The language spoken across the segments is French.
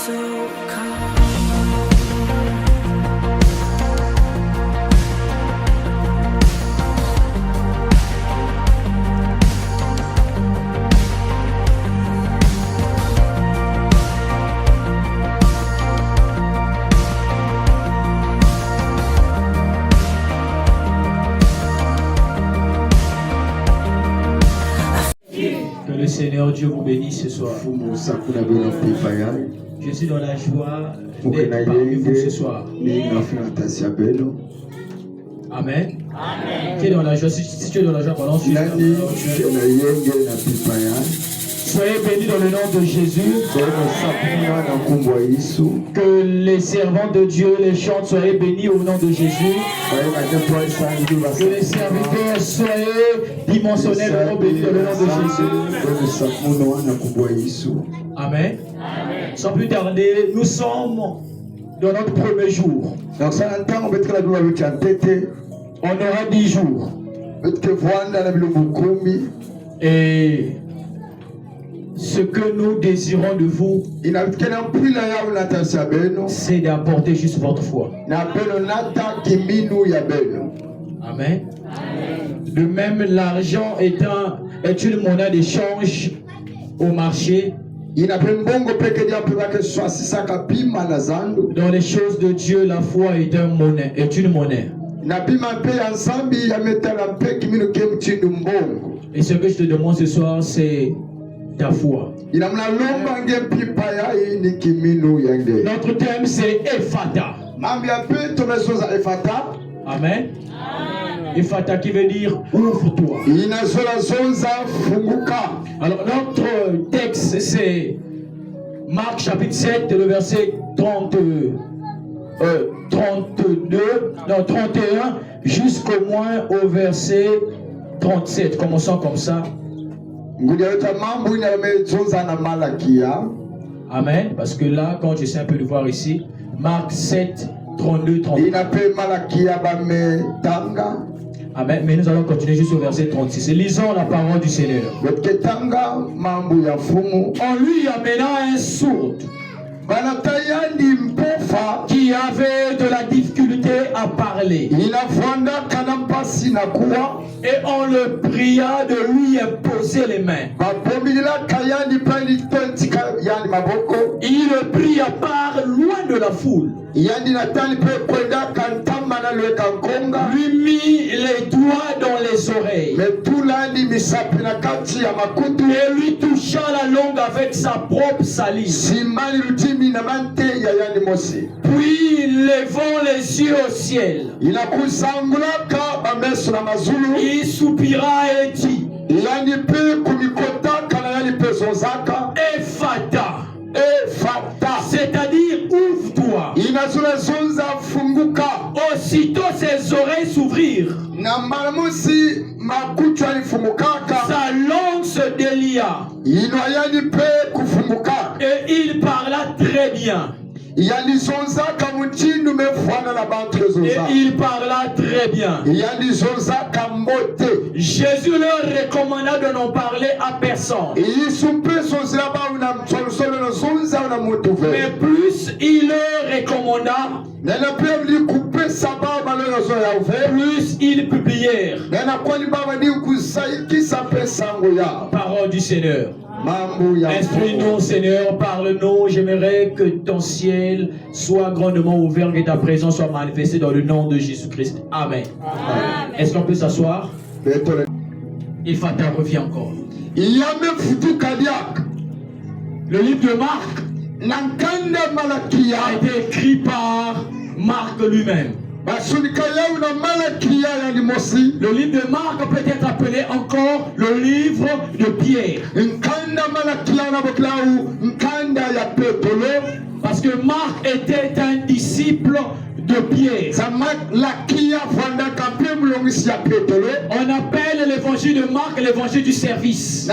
so calm. Que le Seigneur Dieu vous bénisse ce soir. Je suis dans la joie d'être parmi vous ce soir. Amen. Qui est dans la joie? Si tu es dans la joie, pendant soyez bénis dans le nom de Jésus. Que les servants de Dieu, les chantent, soyez bénis au nom de Jésus. Que les serviteurs soient dimensionnellement bénis dans le nom de Jésus. Amen. Sans plus tarder, nous sommes dans notre premier jour. On aura 10 jours. Et ce que nous désirons de vous, c'est d'apporter juste votre foi. Amen. De même, l'argent est une monnaie d'échange au marché. Dans les choses de Dieu, la foi est une monnaie. Et ce que je te demande ce soir, c'est ta foi. Notre thème, c'est Ephata. Amen. Ephata qui veut dire ouvre-toi. Alors notre texte, c'est Marc chapitre 7, le verset 31 jusqu'au moins au verset 37. Commençons comme ça. Amen. Parce que là, quand j'essaie un peu de voir ici, Marc 7, 32, 33. Amen. Mais nous allons continuer jusqu'au verset 36. Et lisons la parole du Seigneur. En lui amenant un sourd qui avait de la difficulté à parler. Et on le pria de lui imposer les mains. Il le prit à part loin de la foule. Lui mit les doigts dans les oreilles. Et lui toucha la langue avec sa propre salive. Puis levant les yeux au ciel, il soupira et dit Ephata, c'est-à-dire ouvre-toi. Aussitôt ses oreilles s'ouvrirent, sa langue se délia et il parla très bien. Et il parla très bien. Jésus leur recommanda de n'en parler à personne. Mais plus il leur recommanda, plus ils publièrent. Parole du Seigneur. Instruis-nous, Seigneur, parle-nous. J'aimerais que ton ciel soit grandement ouvert, que ta présence soit manifestée dans le nom de Jésus-Christ. Amen. Amen. Est-ce qu'on peut s'asseoir? Ephata revient encore. Le livre de Marc a été écrit par Marc lui-même. Le livre de Marc peut être appelé encore le livre de Pierre. Parce que Marc était un disciple de Pierre. On appelle l'évangile de Marc l'évangile du service.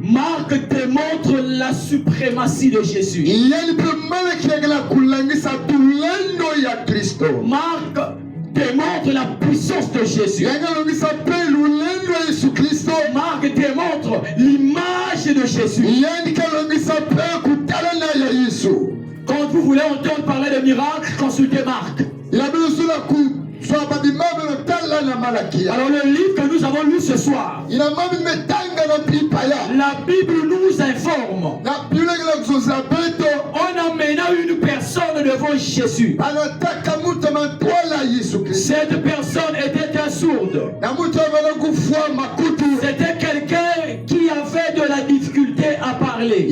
Marc démontre la suprématie de Jésus. Marc démontre la puissance de Jésus. Marc démontre l'image de Jésus. Quand vous voulez entendre parler de miracles, consultez Marc. Alors le livre que nous avons lu ce soir, la Bible nous informe en amenant une personne devant Jésus. Cette personne était un sourde. C'était quelqu'un qui avait de la difficulté à parler.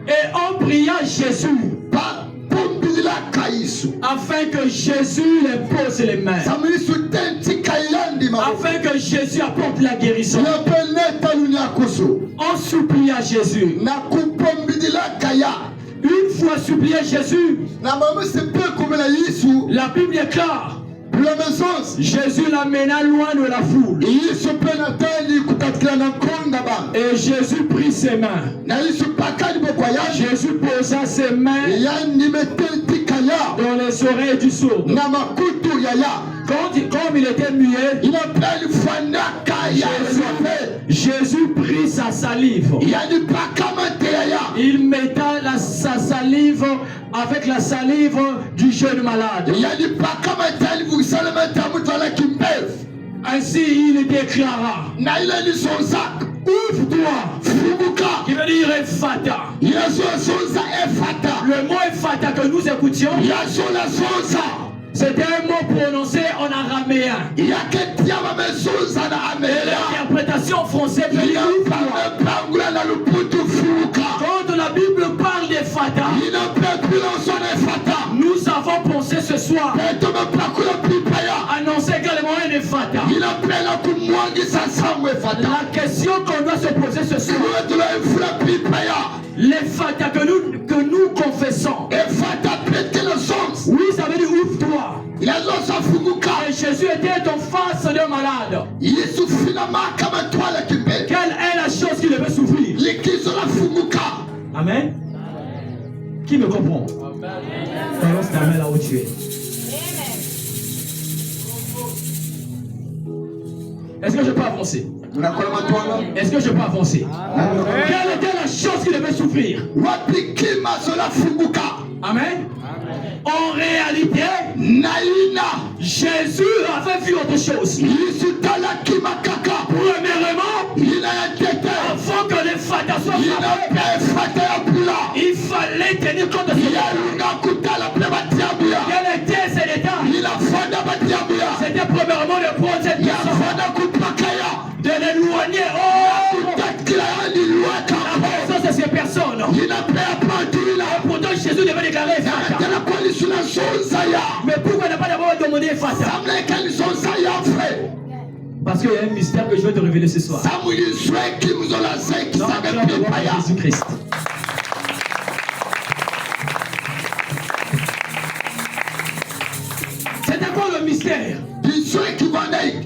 Et on pria Jésus afin que Jésus les pose les mains, afin que Jésus apporte la guérison. On supplia Jésus. Une fois supplié Jésus, la Bible déclare, Jésus l'amena loin de la foule. Et Jésus prit ses mains. Jésus posa ses mains dans les oreilles du sourd. Comme il était muet, Jésus prit sa salive. Il metta sa salive avec la salive du jeune malade. Ainsi il déclara, ouvre-toi, qui veut dire Ephata. Le mot Ephata que nous écoutions, c'était un mot prononcé en araméen. L'interprétation française veut dire quand la Bible parle d'Ephata, nous avons pensé ce soir annoncer également un Ephata. La question qu'on doit se poser ce soir, l'Ephata que nous confessons, oui, ça veut dire ouvre-toi. Et Jésus était en face d'un malade. Quelle est la chose qui devait souffrir? Amen. Qui me comprend? Balance ta main là où tu es. Est-ce que je peux avancer? Est-ce que je peux avancer? Quelle était la chose qui devait souffrir? Amen. En réalité, Jésus avait vu autre chose. Premièrement, avant que les fatas soient frappés, il fallait tenir compte de ce quel était cet état? C'était premièrement de prendre cette personne, de l'éloigner la présence de ces personnes. Et pourtant Jésus devait déclarer Fata. Mais pourquoi ne pas d'abord demander Fata? Parce qu'il y a un mystère que je vais te révéler ce soir. Dans Jésus-Christ. C'était quoi le mystère?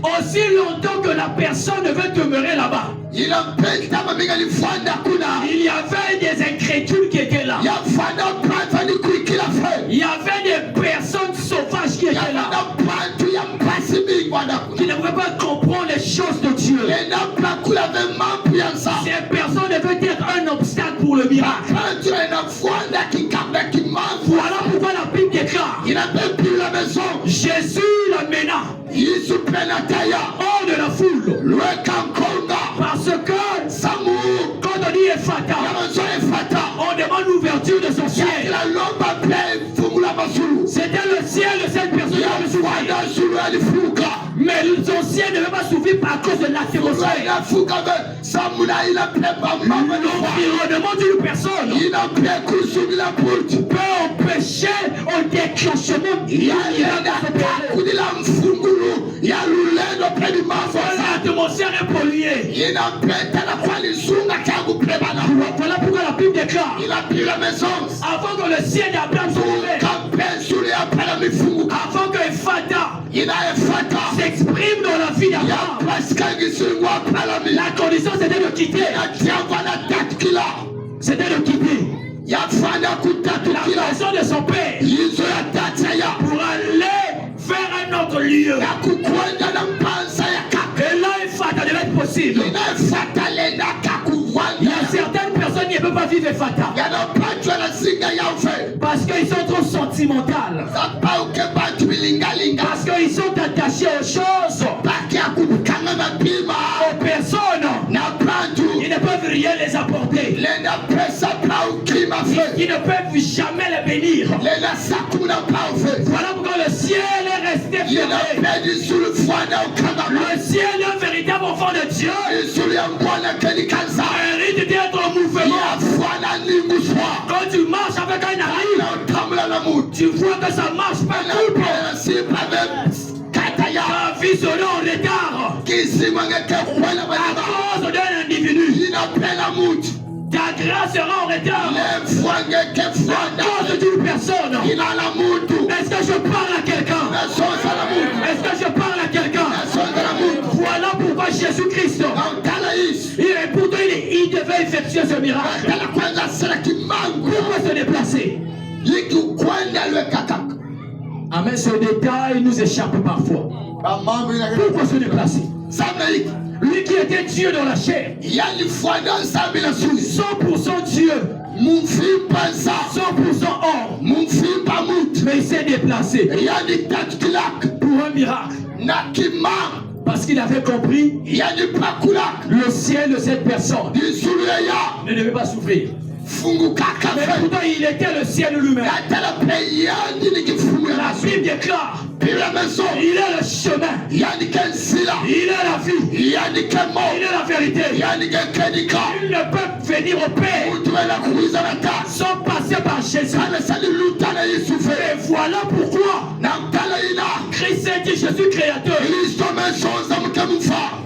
Aussi longtemps que la personne veut demeurer là-bas, il y avait des incrédules qui étaient là. Il y avait des personnes sauvages qui étaient là, qui ne pouvaient pas comprendre les choses de Dieu. Ces personnes devaient être un obstacle pour le miracle. Voilà pourquoi la Bible déclare, Jésus l'amena hors de la foule. Parce que quand on dit Ephata, on demande l'ouverture de son ciel. C'était le ciel de cette personne qui avait souffert. Mais son ciel ne veut pas souffrir à cause de l'atmosphère. L'environnement d'une personne peut empêcher un déclenchement. L'atmosphère est polluée. Voilà pourquoi la Bible déclare, avant que le ciel d'Abraham soit ouvert, avant que Ephata s'exprime dans la vie d'Abraham, la condition c'était de quitter. C'était de quitter la maison de son père pour Dieu. Et là, Ephata devait être possible. Il y a certaines personnes qui ne peuvent pas vivre Ephata. Parce qu'ils sont trop sentimentales. Parce qu'ils sont attachés aux choses. Aux personnes. Ils ne peuvent rien les apporter. Ils ne peuvent jamais les bénir. Voilà pourquoi le ciel est resté fermé. Le ciel est un véritable enfant de Dieu. Mérite d'être en mouvement. Quand tu marches avec un ami, tu vois que ça marche pas couple. Ta vie sera en retard à cause d'un individu. Ta grâce sera en retard à cause d'une personne. Est-ce que je parle à quelqu'un? Est-ce que je parle à quelqu'un? Voilà pourquoi Jésus-Christ, et pourtant il devait effectuer ce miracle. Pourquoi se déplacer? Amen. Ce détail nous échappe parfois. Pourquoi se déplacer? Lui qui était Dieu dans la chair, 100% Dieu, 100% homme, mais il s'est déplacé pour un miracle. Parce qu'il avait compris le ciel de cette personne ne devait pas souffrir. Mais pourtant il était le ciel lui-même. La Bible déclare, il est le chemin, il est la vie, il est la vérité. Il ne peut venir au Père sans passer par Jésus. Et voilà pourquoi Christ a dit, je suis créateur,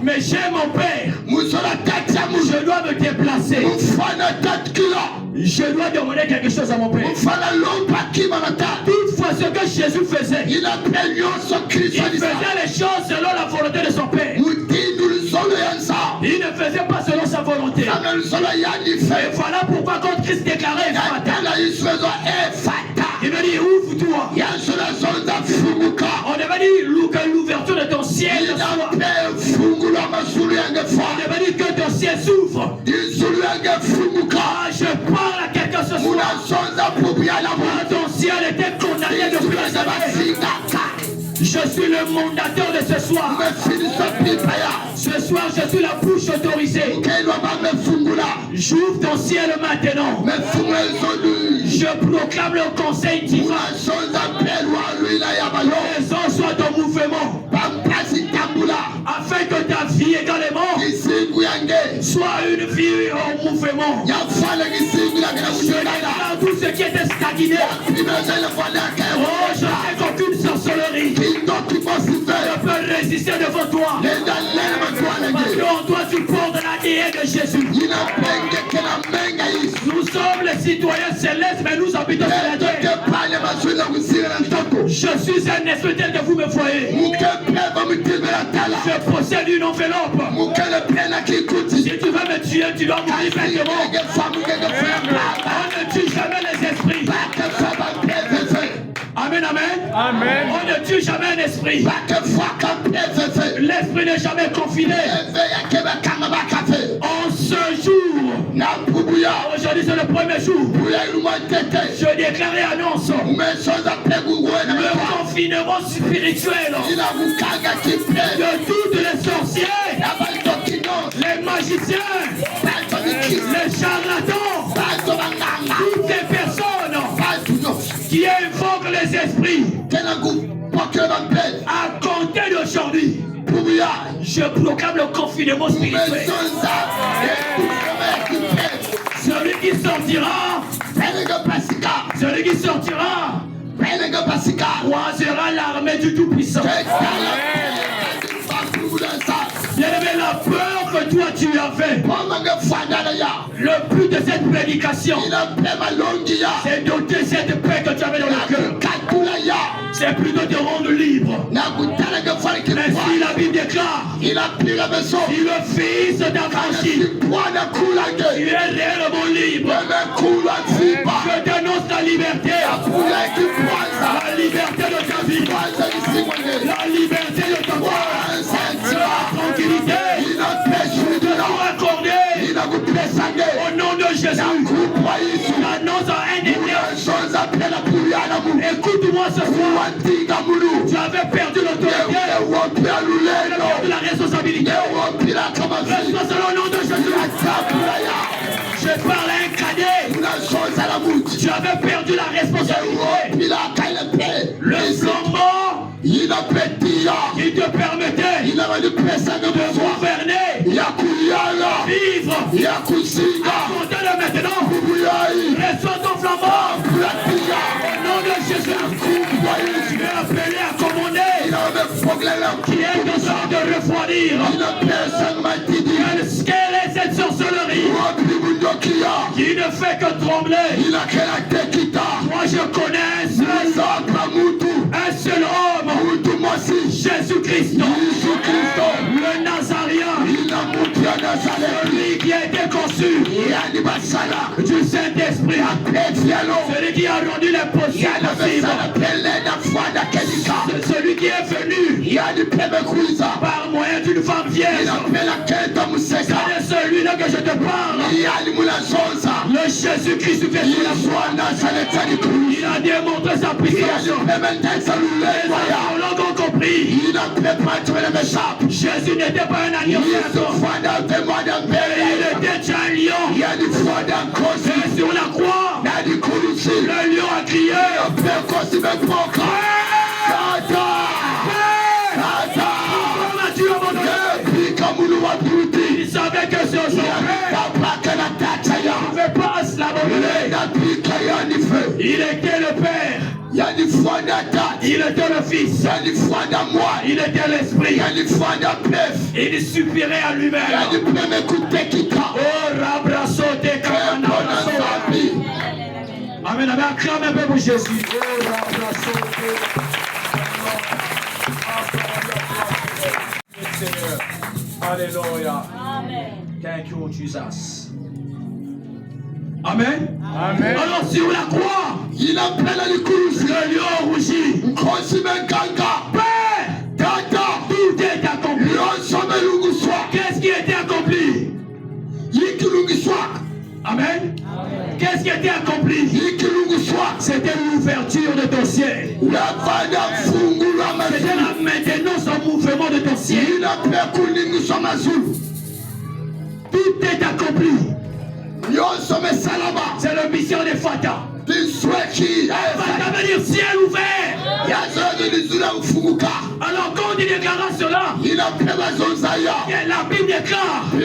mais j'ai mon Père. Je dois me déplacer. Je dois demander quelque chose à mon Père. Toutefois, ce que Jésus faisait, il faisait les choses selon la volonté de son Père. Il ne faisait pas selon sa volonté. Et voilà pourquoi quand Christ déclarait Ephata, il me dit ouvre-toi. On devait dire l'ouverture de ton ciel. On devait dire que ton ciel s'ouvre. Je parle à quelqu'un ce soir. Ton ciel était condamné depuis les années. Je suis le mandateur de ce soir. Ce soir, je suis la bouche autorisée. J'ouvre ton ciel maintenant. Je proclame le conseil divin. Les gens soient en mouvement. Afin que ta vie également soit une vie en mouvement. Je déclare tout ce qui était stagné. Oh, je sais qu'aucune sorcellerie ne peut résister devant toi. Parce qu'en toi tu portes l'ADN de Jésus. Nous sommes les citoyens célestes, mais nous habitons sur la terre. Je suis un esprit tel que vous me voyez. Je possède une enveloppe. Si tu veux me tuer, tu dois mourir bêtement. On ne tue jamais les esprits. Amen, amen. Amen. On ne tue jamais un esprit. L'esprit n'est jamais confiné. En ce jour, aujourd'hui c'est le premier jour, je déclare et annonce le confinement spirituel de toutes les sorciers, les magiciens, les charlatans, toutes les personnes qui invoquent les esprits. À compter d'aujourd'hui, je proclame le confinement spirituel. Celui qui sortira croisera l'armée du Tout-Puissant. Bien-aimé, la peur que toi tu avais, le but de cette prédication, c'est d'ôter cette paix que tu avais dans le cœur. C'est plutôt de rendre libre. Mais si la la Bible déclare, il a pris la maison. si le Fils t'affranchit, tu es réellement libre. Je t'annonce la liberté. La liberté de ta vie. La liberté de ton corps. La tranquillité. Tu dois accorder. Au nom de Jésus. J'annonce à un éternel. Écoute-moi ce soir. Tu avais perdu l'autorité. Tu avais perdu la responsabilité. Reçois cela au nom de Jésus. Je parle à un cadet. Tu avais perdu la responsabilité. Le flambeau qui te permettait de gouverner, vivre, à compter de maintenant. Reçois ton flambeau. Au nom de Jésus. Tu es appelé à commander. Qui est en train de refroidir. Quelle est cette sorcellerie qui ne fait que trembler? Moi je connais un seul homme, Jésus-Christ, le Nazarien, celui qui a été conçu du Saint-Esprit, celui qui a rendu les possibles possibles, celui qui est venu par moyen d'une femme vierge. C'est de celui-là que je te parle. Le Jésus-Christ fait sur la foi. Il a démontré sa puissance. Les gens l'ont compris. Jésus n'était pas un agneau. Il était déjà un lion. Et sur la croix, le lion a crié. Il savait que ce jour il ne pouvait pas se l'abandonner. Il était le Père. Il était le Fils. Il était l'Esprit. Il suffirait à lui-même. Oh, rabrasso de Kamana. Amen, amen. Acclame un peu pour Jésus. Oh, rabrasso de Alléluia. Amen. Thank you, Jesus. Amen. Amen. Alors sur la croix, il appelle le lion rougit. Père, tout est accompli. Qu'est-ce qui était accompli? Amen. Qu'est-ce qui était accompli? C'était l'ouverture de ton ciel. C'était la maintenance en mouvement de ton ciel. Tout est accompli. C'est la mission de Fata. Fata veut dire ciel ouvert. Alors quand il déclara cela, la Bible déclare il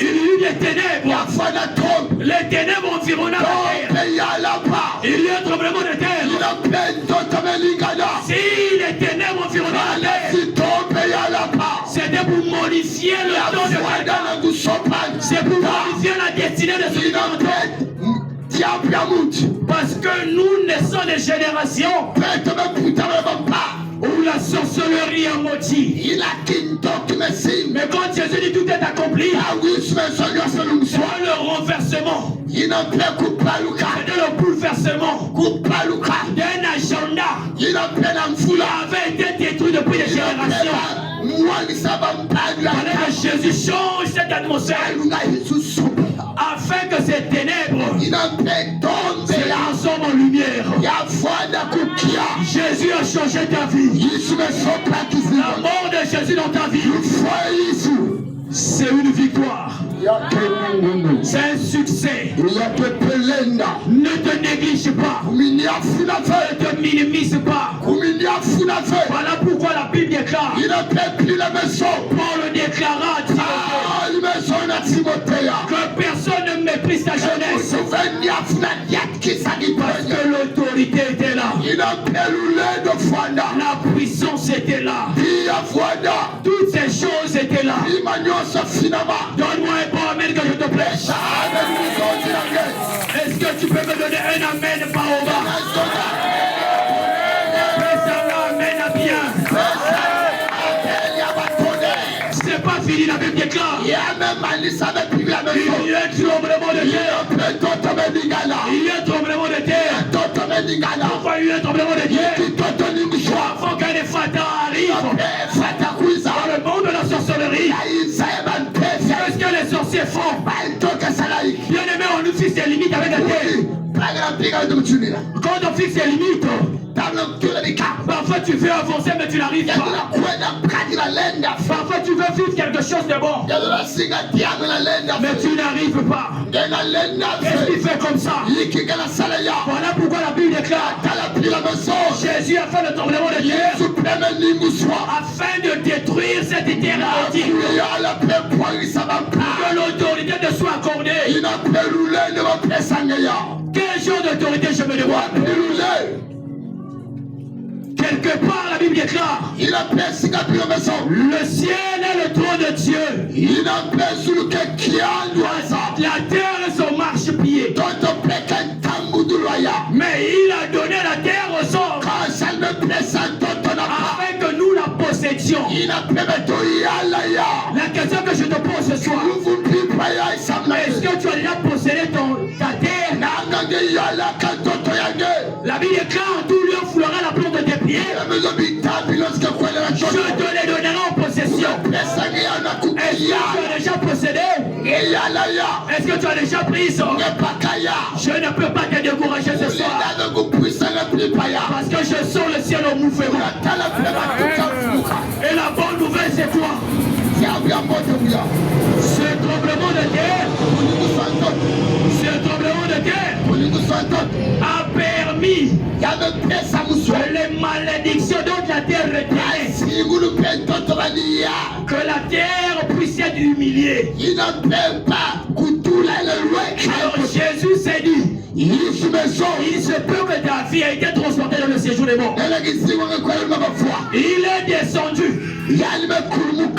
y eut des ténèbres. Les ténèbres environnaient la terre. Il y eut un tremblement de terre. Si les ténèbres environnaient la terre, c'était pour modifier le temps de quelqu'un. C'est pour modifier la destinée de ce parce que nous naissons des générations où la sorcellerie a maudit. Mais quand Jésus dit tout est accompli, c'est le renversement. C'est le bouleversement d'un agenda qui avait été détruit depuis des générations. Fallait que Jésus change cette atmosphère afin que ces ténèbres se transforment en lumière. Jésus a changé ta vie. La mort de Jésus dans ta vie, c'est une victoire. C'est un succès. Ne te néglige pas. Ne te minimise pas. Voilà pourquoi la Bible déclare. Paul le déclara à Timothée que personne ne méprise ta jeunesse. Parce que l'autorité était là. La puissance était là. Toutes ces choses étaient là. Donne-moi un bon amen que je te plaît. Est-ce que tu peux me donner un amen par au bas? Fais ça là, amen à bien. fini, la Bible déclare. Il y a un tremblement de terre. Il y a un tremblement de terre. Pourquoi il y a un tremblement de terre? Avant qu'un Fata arrive dans le monde de la sorcellerie. Qu'est-ce que les sorciers font? Bien aimé, on nous fixe des limites avec la terre. Quand on fixe des limites, parfois tu veux avancer mais tu n'arrives pas. Parfois tu veux vivre quelque chose de bon mais tu n'arrives pas. Qu'est-ce qui fait comme ça? Voilà pourquoi la Bible déclare Jésus a fait le tremblement de terre afin de détruire cette éternité. Que l'autorité te soit accordée. Quel genre d'autorité je me demande? Quelque part la Bible déclare le ciel est le trône de Dieu. La terre est son marchepied. Mais il a donné la terre aux hommes afin que nous la possédions. La question que je te pose ce soir, est-ce que tu as déjà possédé ta terre? La Bible déclare tout lieu foulera la plante de tes pieds. Je te les donnerai en possession. Est-ce que tu as déjà possédé? Est-ce que tu as déjà pris ça? Je ne peux pas te décourager ce soir. Parce que je sens le ciel au mouvement. Et la bonne nouvelle c'est toi. Ce tremblement de terre, a permis les malédictions dont la terre retenait, que la terre puisse être humiliée. Alors Jésus s'est dit, il se peut que ta vie ait été transportée dans le séjour des morts. Il est descendu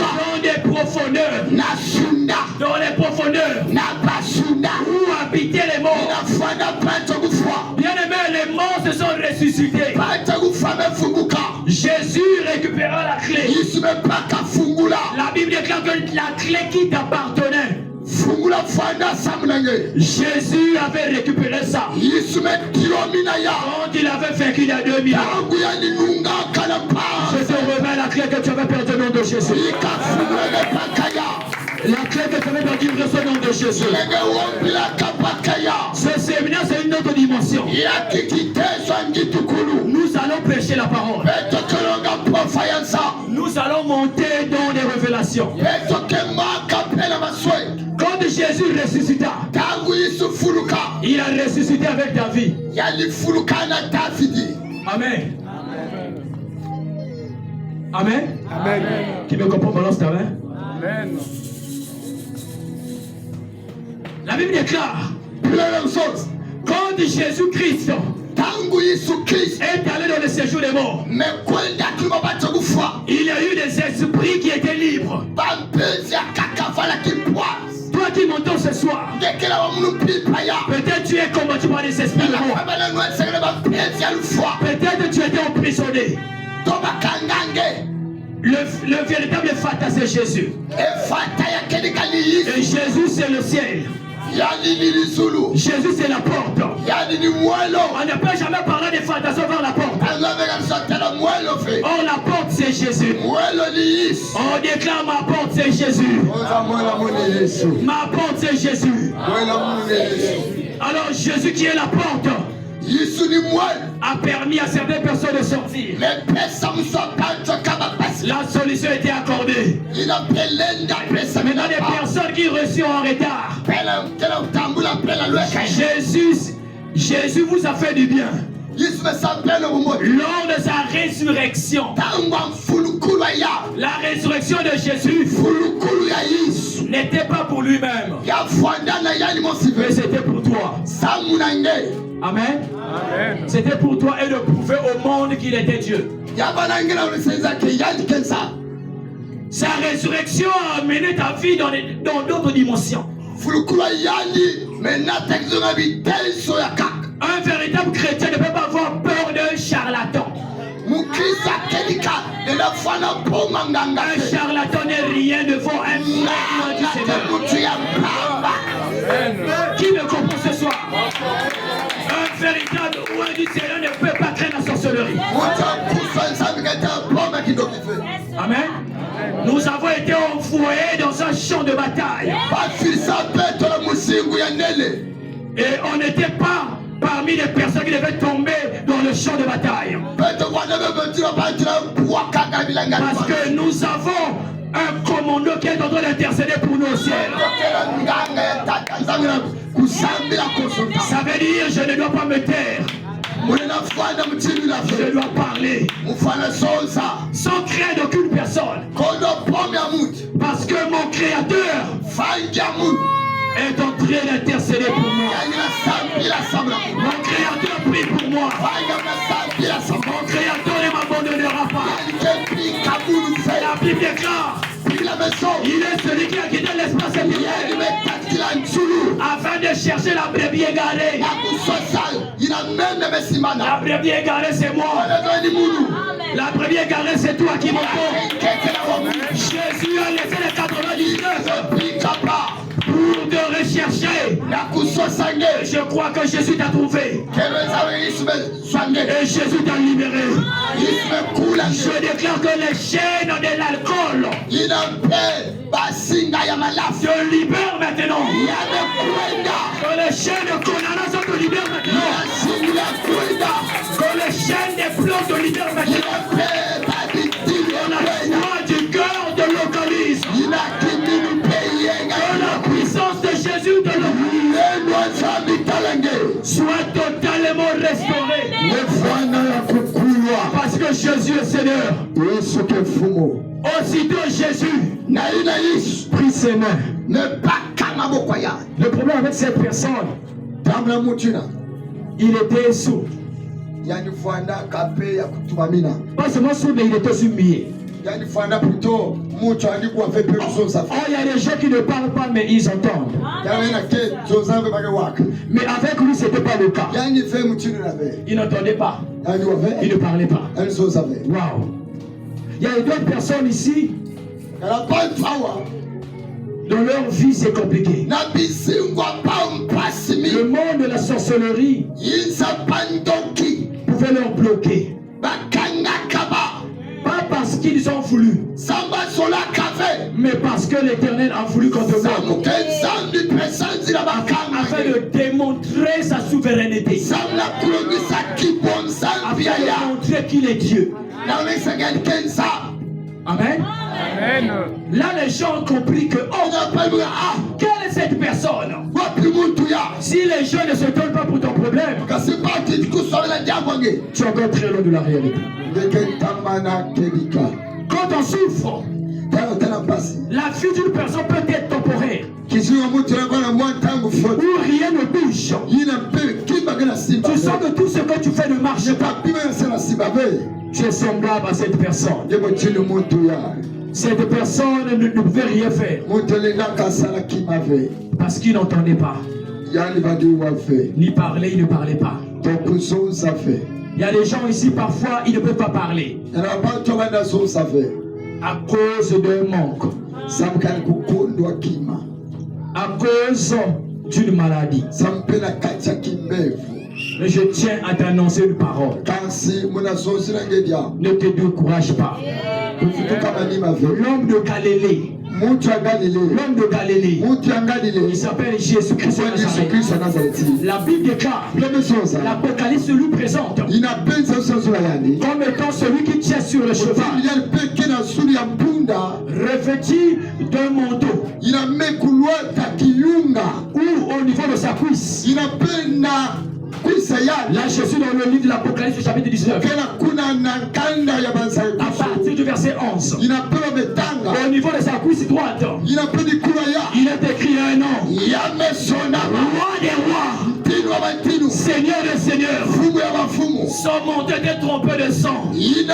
dans des profondeurs, dans les profondeurs où habitaient les morts. Bien aimé, les morts se sont ressuscités. Jésus récupéra la clé. La Bible déclare que la clé qui t'appartenait, Jésus avait récupéré ça quand il avait vaincu il y a 2000 ans. Je te remets la clé que tu avais perdue au nom de Jésus. La clé que tu avais perdue au nom de Jésus. Ce séminaire c'est une autre dimension. Nous allons prêcher la parole. Nous allons monter dans les révélations. Quand Jésus ressuscita, il a ressuscité avec David. Amen. Amen. Amen. Qui me comprend, balance ta main. Amen. La Bible déclare quand Jésus-Christ est allé dans le séjour des morts, il y a eu des esprits qui étaient libres. Toi qui m'entends ce soir, peut-être tu es combattu par des esprits de mort. Peut-être tu étais emprisonné. Le véritable Fata c'est Jésus. Et Jésus c'est le ciel. Jésus c'est la porte. On ne peut jamais parler des fantasmes vers la porte. Or la porte c'est Jésus. On déclare ma porte c'est Jésus. Ma porte c'est Jésus. Alors Jésus qui est la porte a permis à certaines personnes de sortir. La solution était accordée. Maintenant des personnes qui reçurent en retard. Jésus vous a fait du bien. Lors de sa résurrection, la résurrection de Jésus n'était pas pour lui-même, mais c'était pour toi. Amen. Amen. C'était pour toi et de prouver au monde qu'il était Dieu. Sa résurrection a amené ta vie dans d'autres dimensions. Un véritable chrétien ne peut pas avoir peur d'un charlatan. Un charlatan n'est rien devant un maître du Seigneur. Qui me comprend ce soir? Un véritable roi du Seigneur ne peut pas craindre la sorcellerie. Amen. Nous avons été envoyés dans un champ de bataille. Et on n'était pas parmi les personnes qui devaient tomber dans le champ de bataille. Parce que nous avons un commandant qui est en train d'intercéder pour nous au ciel. Ça veut dire je ne dois pas me taire. Je dois parler sans craindre d'aucune personne. Parce que mon Créateur est en train d'intercéder pour moi. Mon Créateur prie pour moi. Mon Créateur ne m'abandonnera pas. La Bible déclare, il est celui qui a quitté l'espace intérieur afin de chercher la brebis égarée. La brebis égarée, c'est moi. La brebis égarée, c'est toi qui m'entends. Jésus a laissé les 99 pour te rechercher. Je crois que Jésus t'a trouvé. Et Jésus t'a libéré. Je déclare que les chaînes de l'alcool te libèrent maintenant. Que les chaînes de condamnation te libèrent maintenant. Que les chaînes des plans te libèrent maintenant. On a la foi du cœur de localisme. Que la puissance de Jésus de soit totalement restaurée. Parce que Jésus est Seigneur. Aussitôt Jésus prit ses mains. Le problème avec cette personne, il était sourd. Pas seulement sourd, mais il était humilié. Oh, il y a des gens qui ne parlent pas, mais ils entendent. Mais avec lui, ce n'était pas le cas. Il n'entendait pas. Il ne parlait pas. Wow. Il y a d'autres personnes ici, dans leur vie, c'est compliqué. Le monde de la sorcellerie pouvait leur bloquer. Pas parce qu'ils ont voulu, mais parce que l'Éternel a voulu qu'on te voie. Afin de démontrer sa souveraineté. Afin de montrer qu'il est Dieu. Amen. Amen. Là, les gens ont compris que, quelle est cette personne? Si les gens ne se donnent pas pour ton problème, tu es encore très loin de la réalité. Quand on souffre, la vie d'une personne peut être temporaire. Où rien ne bouge. Tu sens que tout ce que tu fais ne marche pas. Tu es semblable à cette personne. Cette personne ne pouvait rien faire. Parce qu'il n'entendait pas. Ni parler, il ne parlait pas. Il y a des gens ici, parfois, ils ne peuvent pas parler. À cause d'un manque. À cause d'une maladie. Mais je tiens à t'annoncer une parole. Ne te décourage pas. L'homme de Galilée. L'homme de Galilée, il s'appelle Jésus-Christ de Nazareth. La Bible déclare, l'Apocalypse lui présente comme étant celui qui tient sur le cheval, revêtu d'un manteau, ou au niveau de sa cuisse. Là, je suis dans le livre de l'Apocalypse, chapitre 19. À partir du verset 11. Au niveau de sa cuisse droite, il est écrit un nom. Roi des rois, Seigneur des seigneurs. Son manteau était trompé de sang. C'est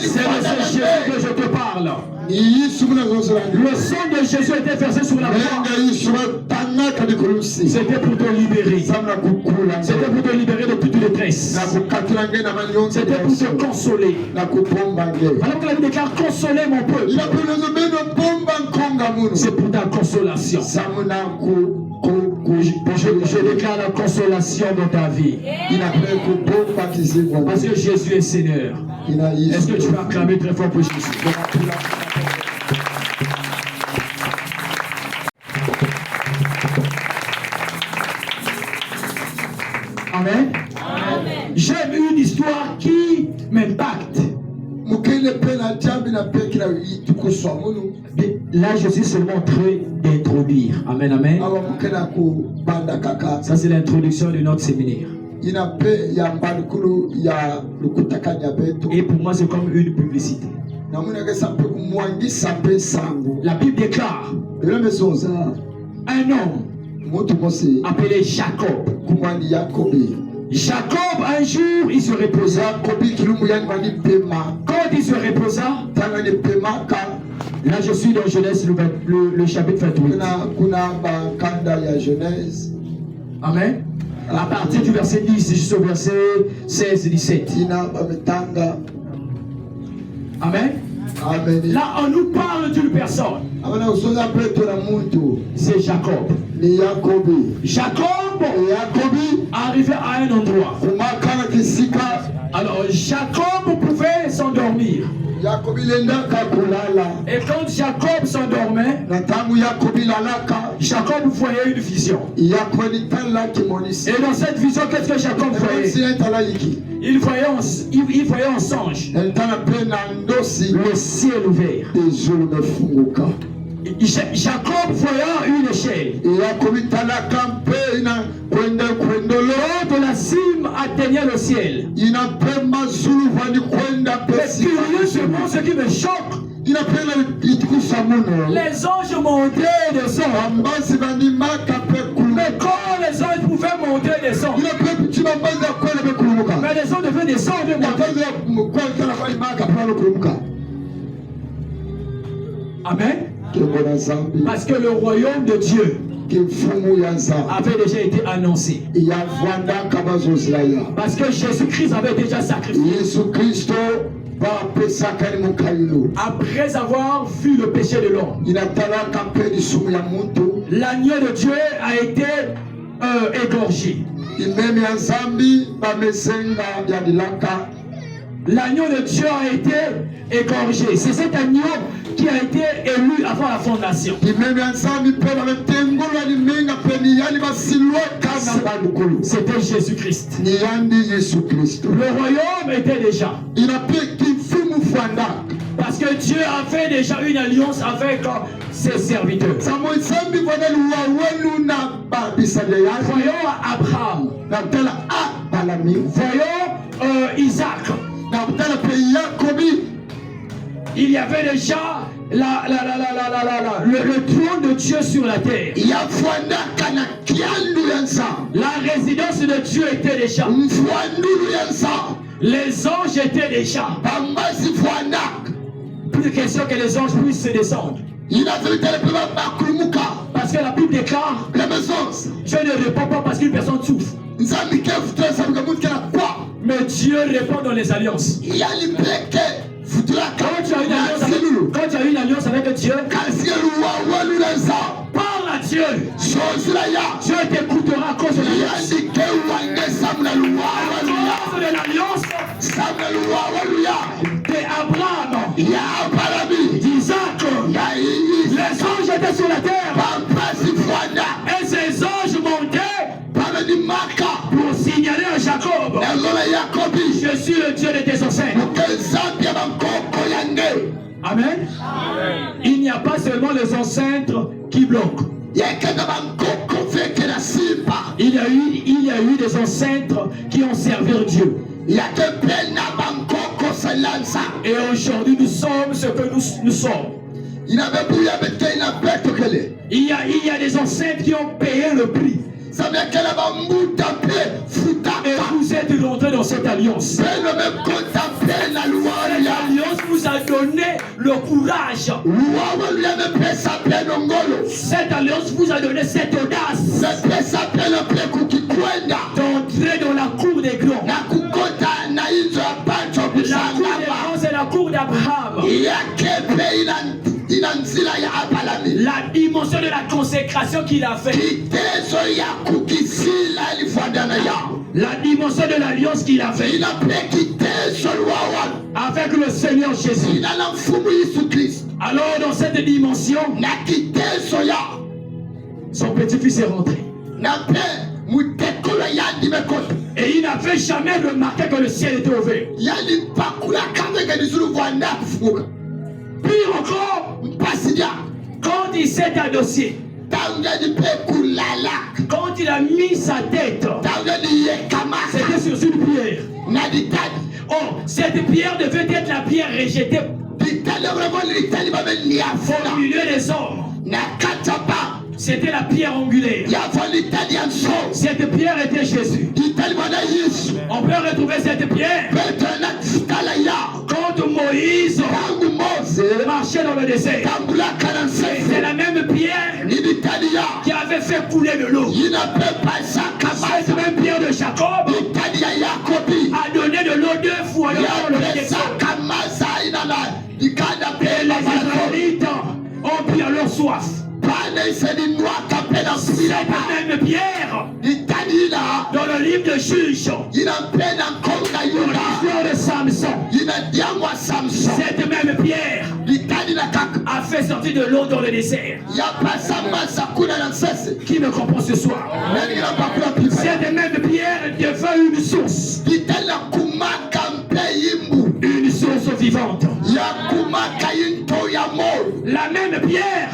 de ce Jésus que je te parle. Le sang de Jésus était versé sur la croix. C'était pour te libérer. C'était pour te libérer de toute détresse. C'était pour te consoler. Alors que la Bible déclare consoler mon peuple. C'est pour ta consolation. Je déclare la consolation dans ta vie. Parce que Jésus est Seigneur. Est-ce que tu peux acclamer très fort pour Jésus? Amen. J'aime une histoire qui m'impacte. Là, je suis seulement en train d'introduire. Amen, amen. Ça, c'est l'introduction de notre séminaire. Et pour moi, c'est comme une publicité. La Bible déclare un homme appelé Jacob. Jacob, un jour, il se reposa. Quand il se reposa, là je suis dans Genèse, le chapitre 28. Amen. À partir du verset 10 jusqu'au verset 16-17. Amen. Là, on nous parle d'une personne. C'est Jacob. Jacob arrivé à un endroit. Alors, Jacob pouvait s'endormir. Et quand Jacob s'endormait, Jacob voyait une vision. Et dans cette vision, qu'est-ce que Jacob voyait? Il voyait un songe. Le ciel ouvert. Jacob voyant une échelle. Le haut de la cime atteignait le ciel. Mais curieusement, ce qui me choque, les anges montaient et descendaient. Mais quand les anges pouvaient monter et descendre, mais les anges devaient descendre et monter. Amen. Parce que le royaume de Dieu avait déjà été annoncé. Parce que Jésus-Christ avait déjà sacrifié. Après avoir vu le péché de l'homme, l'agneau de Dieu a été égorgé. L'agneau de Dieu a été égorgé. C'est cet agneau qui a été élu avant la fondation. C'était Jésus-Christ. Le royaume était déjà. Parce que Dieu a fait déjà une alliance avec ses serviteurs. Voyons Abraham. Voyons Isaac. Il y avait déjà le trône de Dieu sur la terre. La résidence de Dieu était déjà. Les anges étaient déjà. Plus de question que les anges puissent se descendre. Parce que la Bible déclare, Dieu ne répond pas parce qu'une personne souffre. Mais Dieu répond dans les alliances. Quand tu as une alliance avec Dieu, parle à Dieu. Dieu t'écoutera à cause de l'alliance. D'Abraham, d'Isaac, les anges étaient sur la terre. Et ces anges montaient pour signaler à Jacob, je suis le Dieu de tes ancêtres. Amen. Il n'y a pas seulement les ancêtres qui bloquent. Il y a eu des ancêtres qui ont servi Dieu. Et aujourd'hui nous sommes ce que nous sommes. Il y a des ancêtres qui ont payé le prix. Et vous êtes rentrés dans cette alliance. L'alliance vous a donné le courage courage. Cette alliance vous a donné cette audace d'entrer dans la cour des grands. La cour des grands, c'est la cour d'Abraham. La dimension de la consécration qu'il a fait. La dimension de l'alliance qu'il a fait avec le Seigneur Jésus. Alors dans cette dimension, son petit-fils est rentré. Et il n'avait jamais remarqué que le ciel était ouvert. Pire encore, quand il s'est adossé, quand il a mis sa tête, c'était sur une pierre. Oh, cette pierre devait être la pierre rejetée au milieu des hommes. C'était la pierre angulaire. Cette pierre était Jésus. On peut retrouver cette pierre quand Moïse marchait dans le désert. C'est la même pierre qui avait fait couler de l'eau. Cette même pierre de Jacob a donné de l'eau 2 fois dans le désert. Et les Israélites ont pris alors soif. Cette même pierre dans le livre de Juges, dans l'histoire de Samson, cette même pierre a fait sortir de l'eau dans le désert. Qui me comprend ce soir? Cette même pierre devint une source. Une source vivante. La même pierre,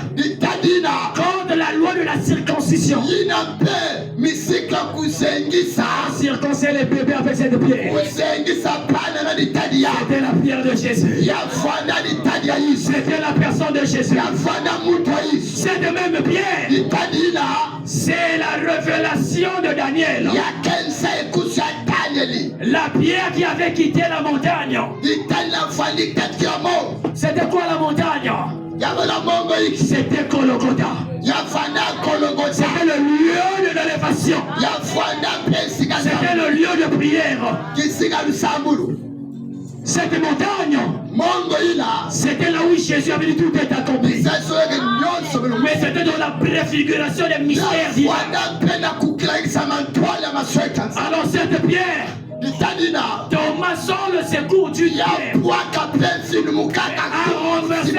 quand la loi de la circoncision circoncise les bébés avec cette pierre, c'était la pierre de Jésus. C'était la personne de Jésus. Cette même pierre, c'est la révélation de Daniel. La pierre qui avait quitté la montagne. C'était quoi la montagne? C'était Golgotha. C'était le lieu de l'élévation. C'était le lieu de prière. Cette montagne, c'était là où Jésus avait dit tout est accompli. Mais c'était dans la préfiguration des mystères divins. Alors cette pierre, Thomas sans le secours du Dieu a renversé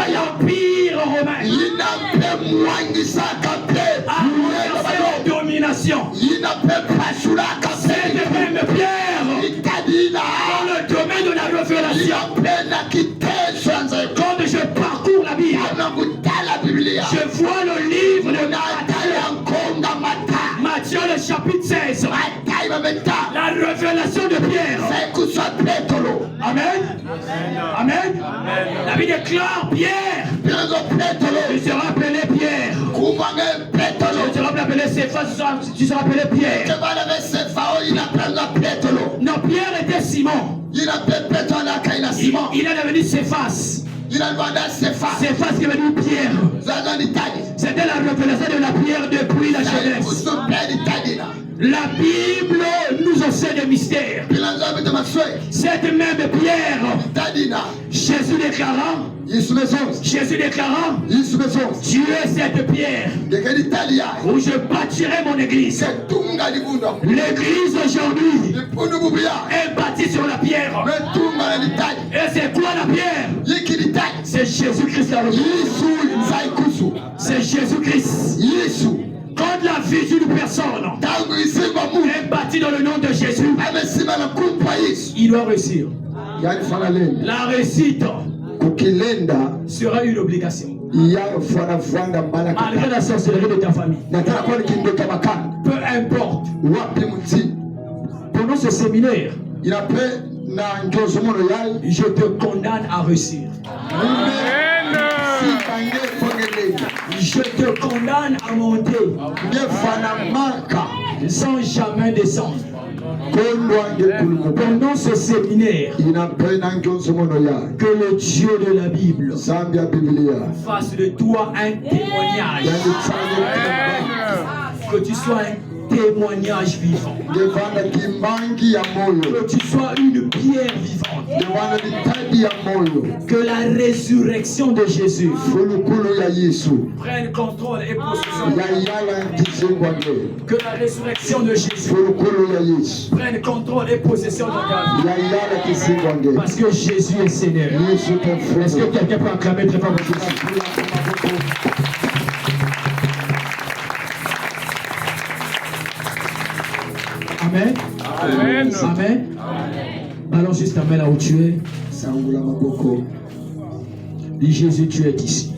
l'empire romain, a renversé la domination. Cette même pierre dans le domaine de la révélation. Quand je parcours la Bible, je vois le livre de Matthieu, le chapitre 16. La révélation de Pierre. Amen. Amen. La Bible déclare Pierre. Tu seras appelé Pierre. Tu seras appelé Céphas. Tu seras appelé Pierre. Non, Pierre était Simon. Il est devenu Céphas. Céphas qui est devenu Pierre. C'était la révélation de la pierre depuis la jeunesse. La Bible nous enseigne des mystères. Cette même pierre, Jésus déclarant, Dieu est cette pierre où je bâtirai mon église. L'église aujourd'hui est bâtie sur la pierre. Et c'est quoi la pierre? C'est Jésus-Christ. C'est Jésus-Christ. Quand la vie d'une personne est bâtie dans le nom de Jésus, il doit réussir. La réussite sera une obligation. Malgré la sorcellerie de ta famille. Peu importe. Pendant ce séminaire, je te condamne à réussir. Je te condamne à monter sans jamais descendre. pendant ce séminaire, que le Dieu de la Bible fasse de toi un témoignage. Que tu sois un témoignage vivant. Que tu sois une pierre vivante. Que la résurrection de Jésus prenne contrôle et possession. Que la résurrection de Jésus prenne contrôle et possession de ta vie. Parce que Jésus est Seigneur. Est-ce que quelqu'un peut acclamer très fort Jésus? Amen. Amen. Amen. Allons juste amen là où tu es. Dis Jésus, tu es ici.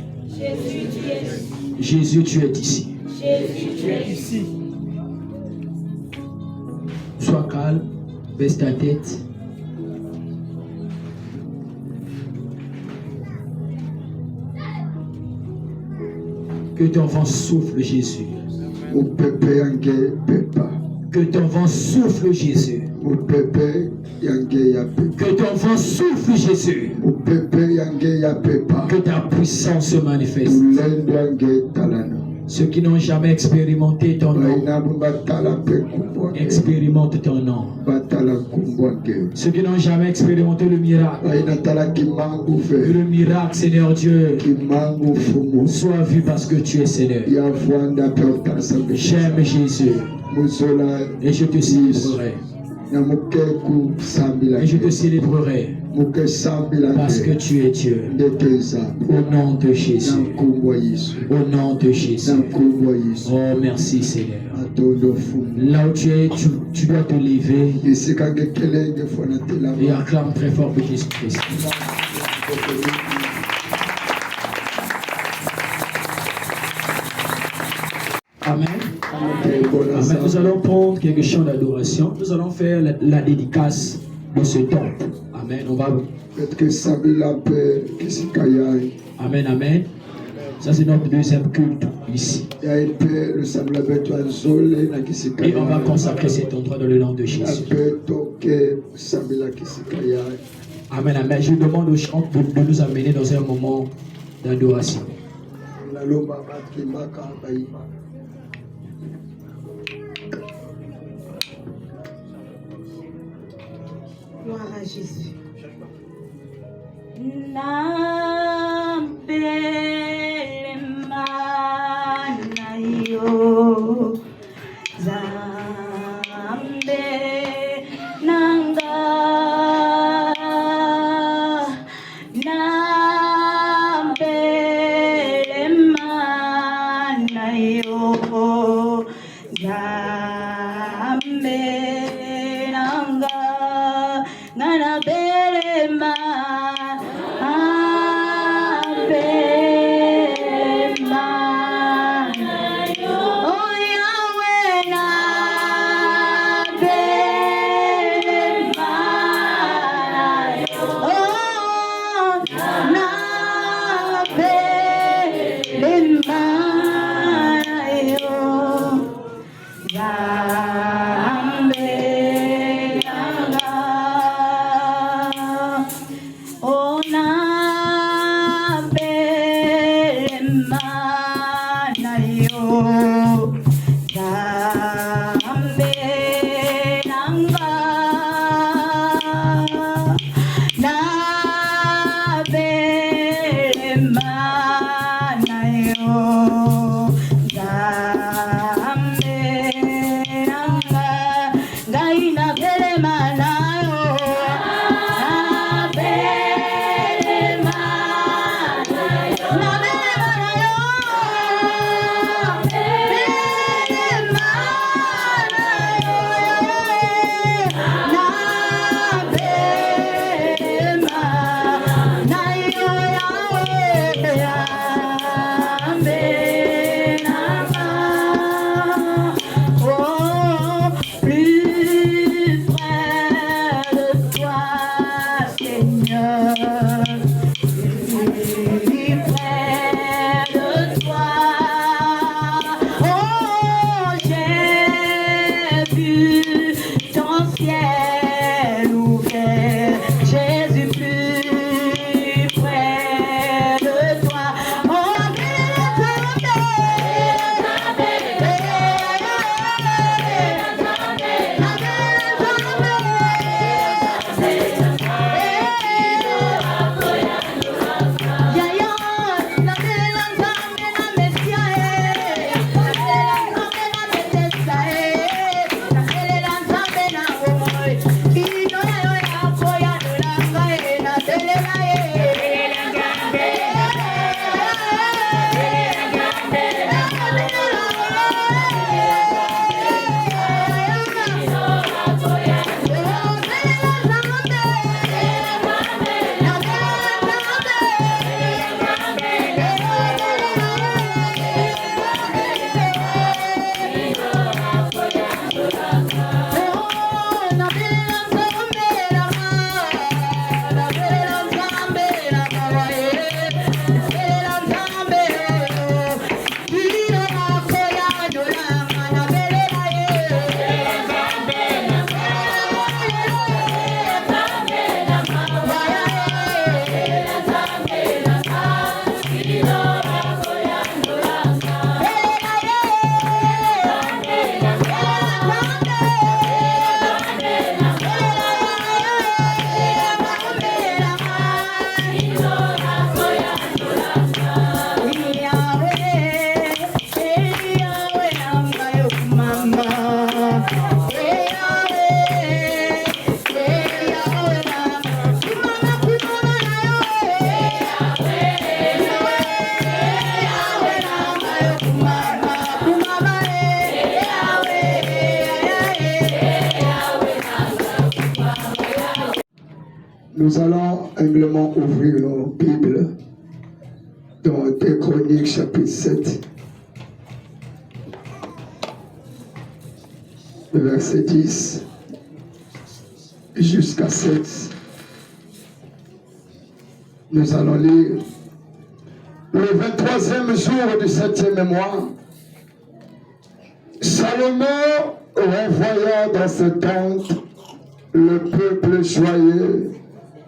Jésus, tu es ici. Jésus, tu es ici. Sois calme, baisse ta tête. Que ton vent souffle, Jésus. Que ton vent souffle, Jésus. Que ton vent souffle, Jésus. Que ta puissance se manifeste. Ceux qui n'ont jamais expérimenté ton nom, expérimente ton nom. Ceux qui n'ont jamais expérimenté le miracle, que le miracle, Seigneur Dieu, soit vu parce que tu es Seigneur. J'aime Jésus. Et je te célébrerai. Et je te célébrerai parce que tu es Dieu. Au nom de Jésus. Au nom de Jésus. Oh, merci Seigneur. Là où tu es, tu dois te lever et acclame très fort pour Jésus-Christ. Amen. Amen. Nous allons prendre quelques chants d'adoration. Nous allons faire la dédicace de ce temple. Amen. On va. Amen. Amen. Ça, c'est notre deuxième culte ici. Et on va consacrer cet endroit dans le nom de Jésus. Amen. Amen. Je demande aux chants de nous amener dans un moment d'adoration. Gloire à Jésus. Hey! Nous allons humblement ouvrir nos Bibles dans 2 Chroniques chapitre 7, le verset 10 jusqu'à 7. Nous allons lire le 23e jour du 7e mois. Salomon renvoya dans ses tentes le peuple joyeux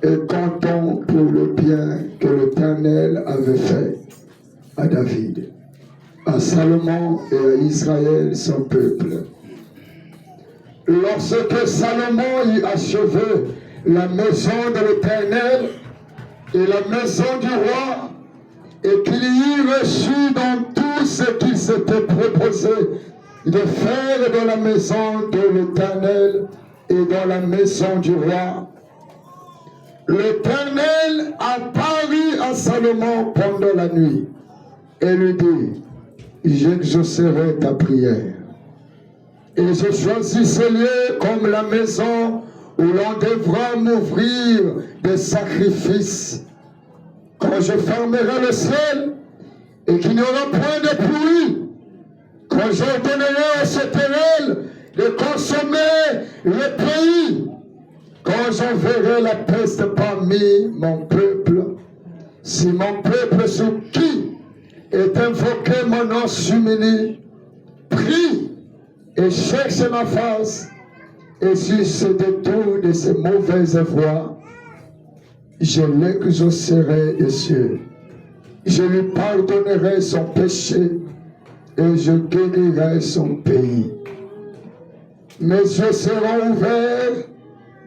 et content pour le bien que l'Éternel avait fait à David, à Salomon et à Israël son peuple. Lorsque Salomon eut achevé la maison de l'Éternel et la maison du roi, et qu'il y eut reçu dans tout ce qu'il s'était proposé de faire dans la maison de l'Éternel et dans la maison du roi, l'Éternel apparut à Salomon pendant la nuit et lui dit: j'exaucerai ta prière. Et je choisis ce lieu comme la maison où l'on devra m'ouvrir des sacrifices. Quand je fermerai le ciel et qu'il n'y aura point de pluie, quand j'ordonnerai aux éternels de consommer le pays, quand j'enverrai la peste parmi mon peuple, si mon peuple sur qui est invoqué mon nom s'humilie, prie et cherche ma face, et s'il se détourne de ses mauvaises voies, je l'exaucerai des cieux. Je lui pardonnerai son péché et je guérirai son pays. Mes yeux seront ouverts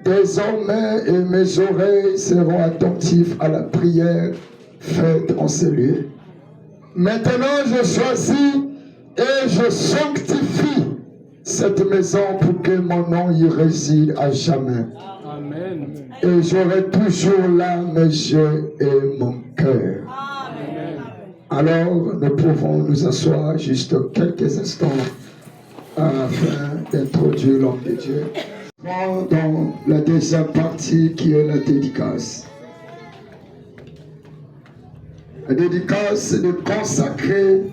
désormais et mes oreilles seront attentives à la prière faite en ces lieux. Maintenant je choisis et je sanctifie cette maison pour que mon nom y réside à jamais. Amen. Et j'aurai toujours là mes yeux et mon cœur. Alors, nous pouvons nous asseoir juste quelques instants afin d'introduire l'homme de Dieu. Dans la deuxième partie qui est la dédicace. La dédicace, c'est de consacrer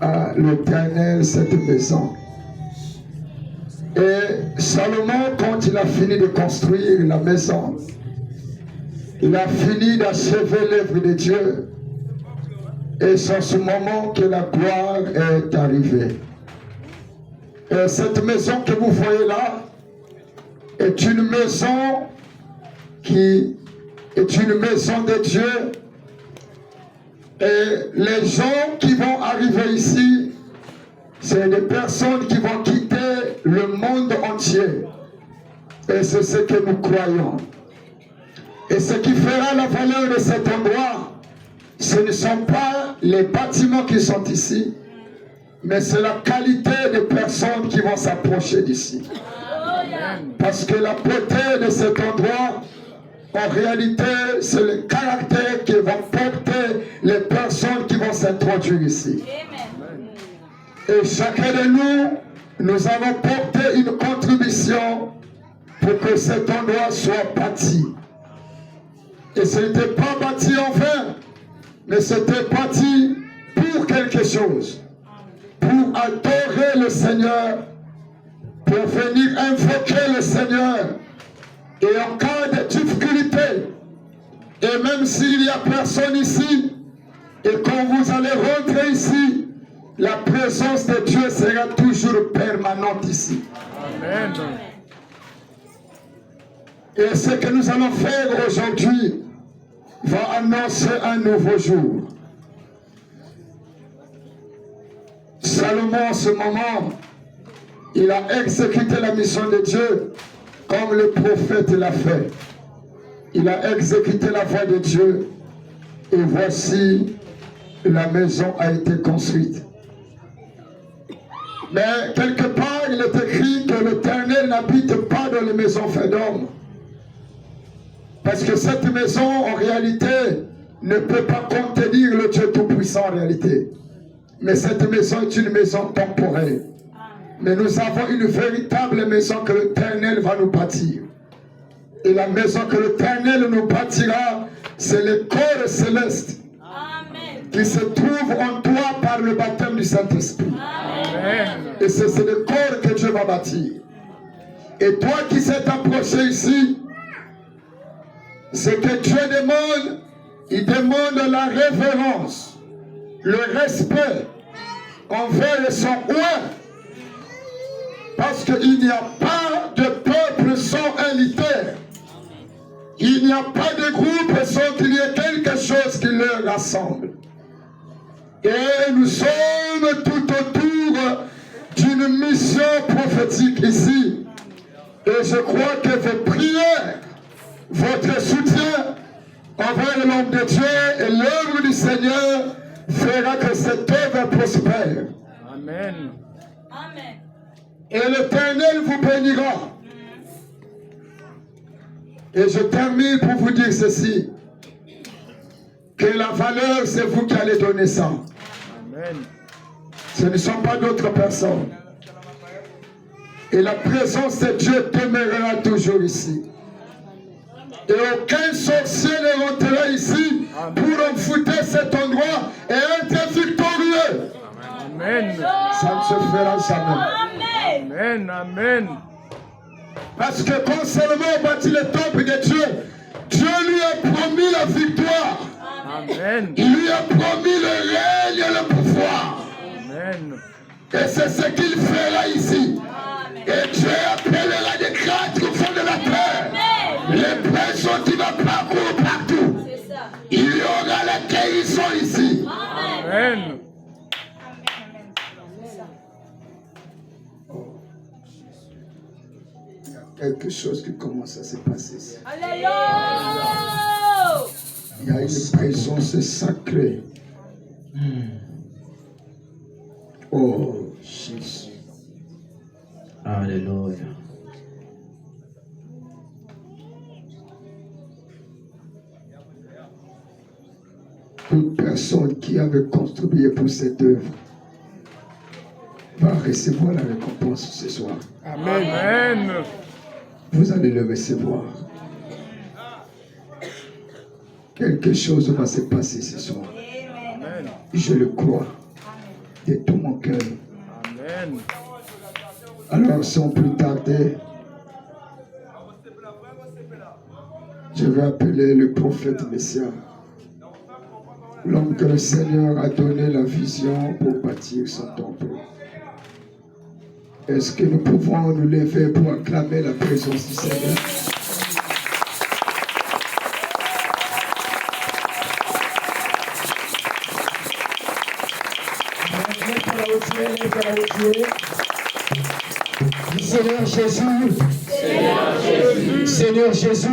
à l'Éternel cette maison. Et Salomon, quand il a fini de construire la maison, il a fini d'achever l'œuvre de Dieu. Et c'est en ce moment que la gloire est arrivée. Et cette maison que vous voyez là est une maison qui est une maison de Dieu. Et les gens qui vont arriver ici, c'est des personnes qui vont quitter le monde entier. Et c'est ce que nous croyons. Et ce qui fera la valeur de cet endroit, ce ne sont pas les bâtiments qui sont ici, mais c'est la qualité des personnes qui vont s'approcher d'ici. Parce que la beauté de cet endroit, en réalité, c'est le caractère qui va porter les personnes qui vont s'introduire ici. Et chacun de nous, nous avons porté une contribution pour que cet endroit soit bâti. Et ce n'était pas bâti en vain, mais c'était bâti pour quelque chose. Pour adorer le Seigneur, pour venir invoquer le Seigneur. Et en cas de difficulté, et même s'il n'y a personne ici, et quand vous allez rentrer ici, la présence de Dieu sera toujours permanente ici. Amen. Et ce que nous allons faire aujourd'hui va annoncer un nouveau jour. Salomon, en ce moment, il a exécuté la mission de Dieu comme le prophète l'a fait. Il a exécuté la voie de Dieu et voici, la maison a été construite. Mais quelque part, il est écrit que l'Éternel n'habite pas dans les maisons faites d'hommes. Parce que cette maison, en réalité, ne peut pas contenir le Dieu Tout-Puissant en réalité. Mais cette maison est une maison temporaire. Mais nous avons une véritable maison que l'Éternel va nous bâtir. Et la maison que l'Éternel nous bâtira, c'est le corps céleste qui se trouve en toi par le baptême du Saint-Esprit. Et c'est le corps que Dieu va bâtir. Et toi qui s'est approché ici, ce que Dieu demande, il demande la révérence, le respect envers son roi. Parce qu'il n'y a pas de peuple sans un leader. Il n'y a pas de groupe sans qu'il y ait quelque chose qui les rassemble. Et nous sommes tout autour d'une mission prophétique ici. Et je crois que vos prières, votre soutien envers l'homme de Dieu et l'œuvre du Seigneur fera que cette œuvre prospère. Amen. Amen. Et l'Éternel vous bénira. Et je termine pour vous dire ceci. Que la valeur, c'est vous qui allez donner ça. Amen. Ce ne sont pas d'autres personnes. Et la présence de Dieu demeurera toujours ici. Et aucun sorcier ne rentrera ici pour enfouter cet endroit et être victorieux. Amen. Ça ne se fera jamais. Amen. Amen. Parce que quand Salomon bâtit le temple de Dieu, Dieu lui a promis la victoire. Amen. Il lui a promis le règne et le pouvoir. Amen. Et c'est ce qu'il fera ici. Et Dieu appellera des craintes au fond de la terre. Les personnes qui vont parcourir partout. Il y aura la guérison ici. Amen. Il y a quelque chose qui commence à se passer ici. Alléluia. Il y a une présence sacrée. Oh, Jésus. Alléluia. Toute personne qui avait contribué pour cette œuvre va recevoir la récompense ce soir. Amen. Vous allez le recevoir. Quelque chose va se passer ce soir. Amen. Je le crois de tout mon cœur. Amen. Alors, sans plus tarder, je vais appeler le prophète Messia, l'homme que le Seigneur a donné la vision pour bâtir son temple. Est-ce que nous pouvons nous lever pour acclamer la présence du Seigneur? Seigneur Jésus, Seigneur Jésus,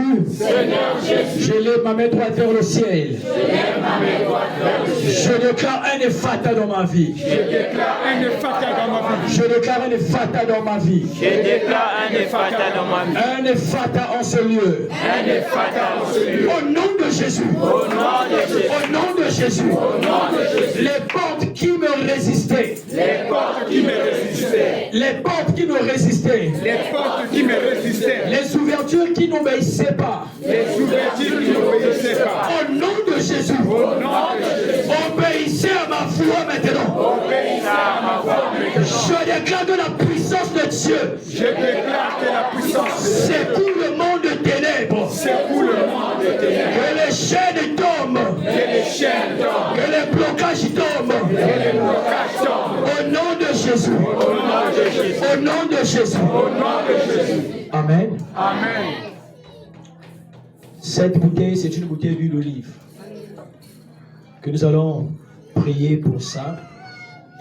je lève ma main droite vers le ciel. Je déclare un effata dans ma vie. Je déclare un effata dans ma vie. Je déclare un effata dans ma vie. Je déclare un effata dans ma vie. Un effata en ce lieu. Un effata en ce lieu. Au nom de Jésus. Au nom de Jésus. Au nom de Jésus. Au nom de Jésus. Les portes qui me résistaient. Les portes qui me résistaient. Les portes qui me résistaient. Les portes qui me résistaient. Les ouvertures qui n'obéissaient pas. Les ouvertures qui n'obéissaient pas. Au nom de Jésus. Au nom de Jésus. Obéissez à ma foi maintenant. Obéissez à ma voix maintenant. Je déclare que la puissance de Dieu Je déclare que la puissance de Dieu secoue le monde de ténèbres. secoue le monde des ténèbres. Que les chaînes tombent. Que les chaînes tombent. Que les blocages tombent. Que les blocages tombent. Au nom de Jésus. Au nom de Jésus. Au nom de Jésus. Au nom de Jésus. Amen. Amen. Cette bouteille, c'est une bouteille d'huile d'olive. Que nous allons prier pour ça.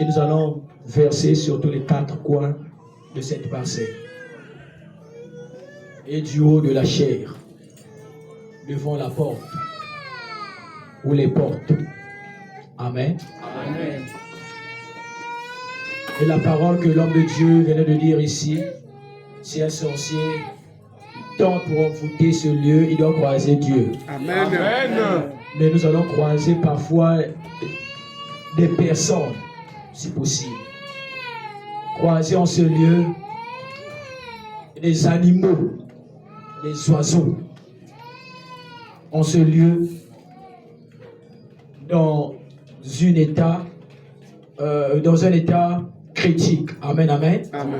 Et nous allons verser sur tous les quatre coins de cette parcelle. Et du haut de la chair, devant la porte, ou les portes. Amen. Amen. Et la parole que l'homme de Dieu venait de dire ici, si un sorcier tente pour envoûter ce lieu, il doit croiser Dieu. Amen. Mais nous allons croiser parfois des personnes, si possible. Croiser en ce lieu des animaux les oiseaux en ce lieu dans un état critique. Amen, amen. Amen.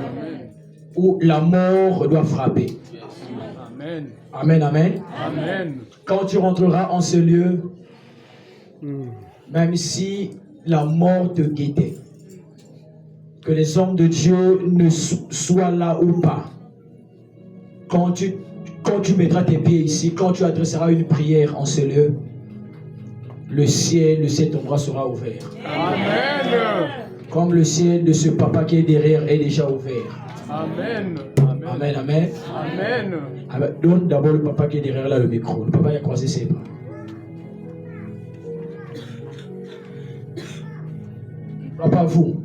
Où la mort doit frapper. Amen. Amen, amen. Amen. Quand tu rentreras en ce lieu, même si la mort te guettait, que les hommes de Dieu ne soient là ou pas, quand tu mettras tes pieds ici, quand tu adresseras une prière en ce lieu, le ciel de ton bras sera ouvert. Amen. Comme le ciel de ce papa qui est derrière est déjà ouvert. Amen. Amen, amen. Amen. Donne d'abord le papa qui est derrière là le micro. Le papa a croisé ses bras. Papa, vous.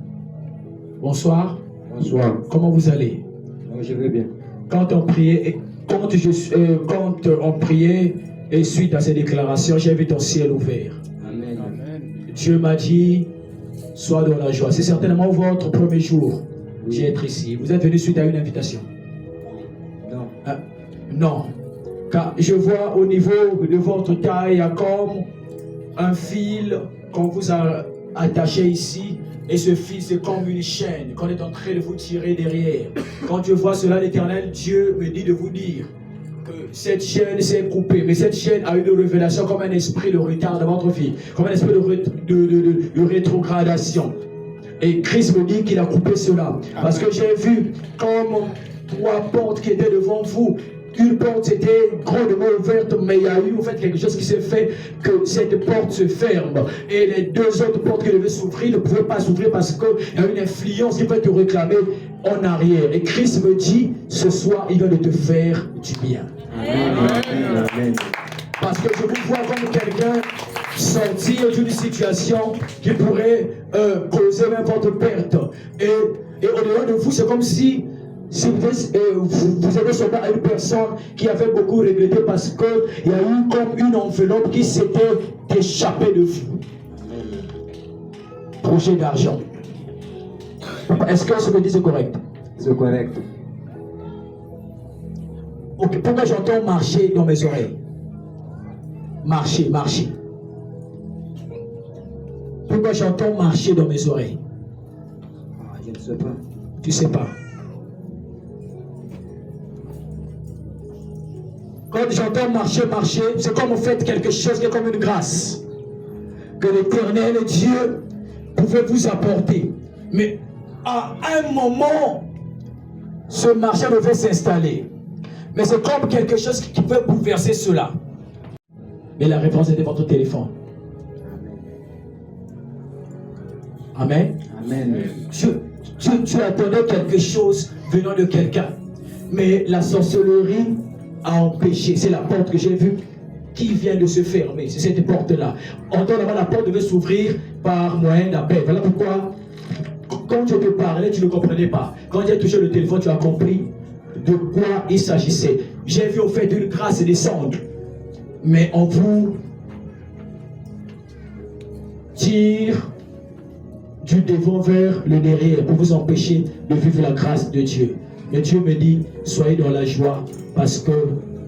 Bonsoir. Bonsoir. Comment vous allez? Je vais bien. Quand on priait, et suite à ces déclarations, j'ai vu ton ciel ouvert. Amen. Dieu m'a dit, sois dans la joie. C'est certainement votre premier jour d'y être ici. Vous êtes venu suite à une invitation? Non. Non. Car je vois au niveau de votre taille, il y a comme un fil qu'on vous a attaché ici. Et ce fil, c'est comme une chaîne qu'on est en train de vous tirer derrière. Quand je vois cela, l'Éternel, Dieu me dit de vous dire que cette chaîne s'est coupée. Mais cette chaîne a une révélation comme un esprit de retard dans votre vie. Comme un esprit de rétrogradation. Et Christ me dit qu'il a coupé cela. Parce que j'ai vu comme 3 portes qui étaient devant vous. Une porte était grandement ouverte, mais il y a eu en fait quelque chose qui s'est fait que cette porte se ferme. Et les 2 autres portes qui devaient s'ouvrir ne pouvaient pas s'ouvrir parce qu'il y a une influence qui peut te réclamer en arrière. Et Christ me dit, ce soir, il va de te faire du bien. Amen. Amen. Parce que je vous vois comme quelqu'un sortir d'une situation qui pourrait causer même votre perte. Et au-delà de vous, c'est comme si vous avez seulement à une personne qui avait beaucoup regretté parce qu'il y a eu comme une enveloppe qui s'était échappée de vous. Projet d'argent. Est-ce que ce que je dis est correct? C'est correct. Ok, pourquoi j'entends marcher dans mes oreilles? Marcher. Pourquoi j'entends marcher dans mes oreilles? Je ne sais pas. Tu sais pas. Quand j'entends marcher, c'est comme vous faites quelque chose qui est comme une grâce que l'Éternel Dieu pouvait vous apporter. Mais à un moment, ce marché devait s'installer. Mais c'est comme quelque chose qui peut bouleverser cela. Mais la réponse était votre téléphone. Amen. Amen. Tu attendais quelque chose venant de quelqu'un. Mais la sorcellerie a empêché. C'est la porte que j'ai vue qui vient de se fermer. C'est cette porte-là. En temps d'avant, la porte devait s'ouvrir par moyen d'appel. Voilà pourquoi, quand je te parlais, tu ne comprenais pas. Quand j'ai touché le téléphone, tu as compris de quoi il s'agissait. J'ai vu au fait une grâce descendre. Mais on vous tire du devant vers le derrière pour vous empêcher de vivre la grâce de Dieu. Mais Dieu me dit, soyez dans la joie parce que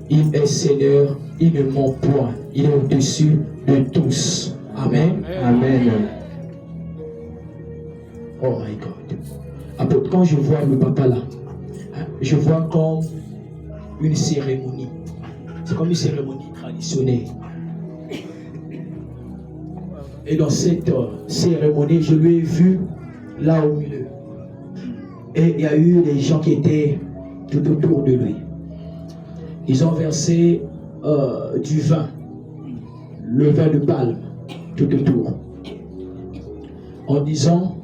il est Seigneur, il ne ment point, il est au-dessus de tous. Amen. Amen. Oh my God. Quand je vois le papa là, je vois comme une cérémonie. C'est comme une cérémonie traditionnelle. Et dans cette cérémonie, je lui ai vu là au milieu. Et il y a eu des gens qui étaient tout autour de lui. Ils ont versé du vin, le vin de palme, tout autour. En disant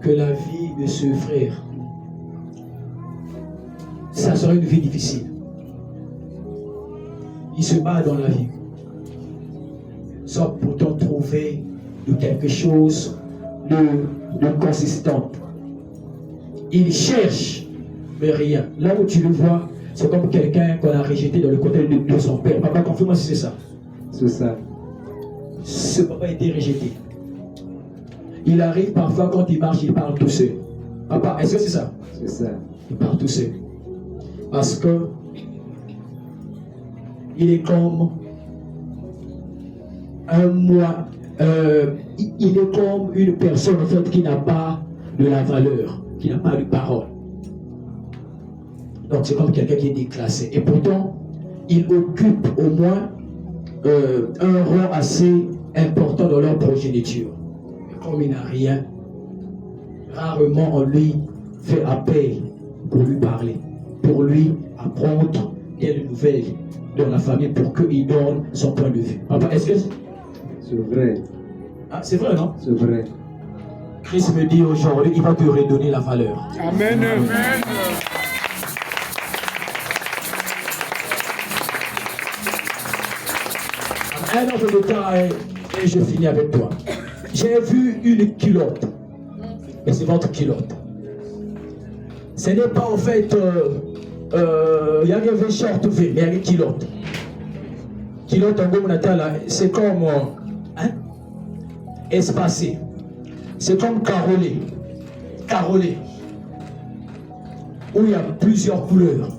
que la vie de ce frère, ça serait une vie difficile. Il se bat dans la vie. Sans pourtant trouver de quelque chose de consistant. Il cherche, mais rien. Là où tu le vois, c'est comme quelqu'un qu'on a rejeté dans le côté de son père. Papa, confirme-moi si c'est ça. C'est ça. Ce papa a été rejeté. Il arrive parfois quand il marche, il parle tout seul. Papa, est-ce que c'est ça? C'est ça. Il parle tout seul. Parce que il est comme il est comme une personne en fait qui n'a pas de la valeur, qui n'a pas de parole. Donc c'est comme quelqu'un qui est déclassé. Et pourtant, il occupe au moins un rang assez important dans leur progéniture. Mais comme il n'a rien, rarement on lui fait appel pour lui parler, pour lui apprendre des nouvelles dans la famille pour qu'il donne son point de vue. Papa, est-ce que c'est vrai? Ah, c'est vrai, non? C'est vrai. Christ me dit aujourd'hui, il va te redonner la valeur. Amen. Amen. Un autre détail, et je finis avec toi. J'ai vu une culotte. Et c'est votre culotte. Ce n'est pas en fait, il y a un short V, mais il y a une culotte. Culotte en gros, c'est comme espacé. C'est comme carolé. Carolé. Où il y a plusieurs couleurs.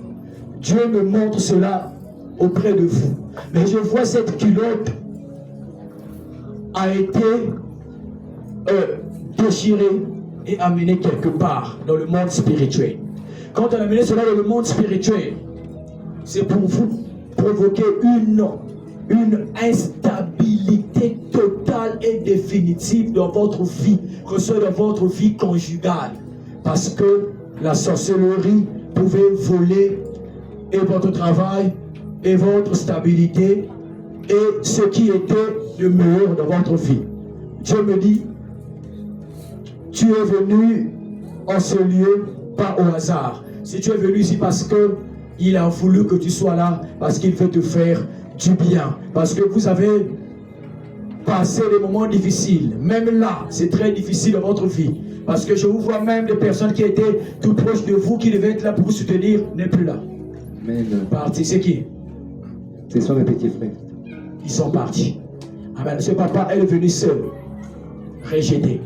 Dieu me montre cela auprès de vous. Mais je vois cette culotte a été déchirée et amenée quelque part dans le monde spirituel. Quand on a amené cela dans le monde spirituel, c'est pour vous provoquer une instabilité totale et définitive dans votre vie, que ce soit dans votre vie conjugale. Parce que la sorcellerie pouvait voler et votre travail et votre stabilité et ce qui était le meilleur dans votre vie. Dieu me dit, tu es venu en ce lieu pas au hasard. Si tu es venu ici parce que il a voulu que tu sois là, parce qu'il veut te faire du bien, parce que vous avez passé des moments difficiles. Même là, c'est très difficile dans votre vie. Parce que je vous vois même des personnes qui étaient tout proches de vous, qui devaient être là pour vous soutenir, n'est plus là. Amen. Parti, c'est qui? Ce sont mes petits frères. Ils sont partis. Amen. Ce papa est venu seul, rejeté.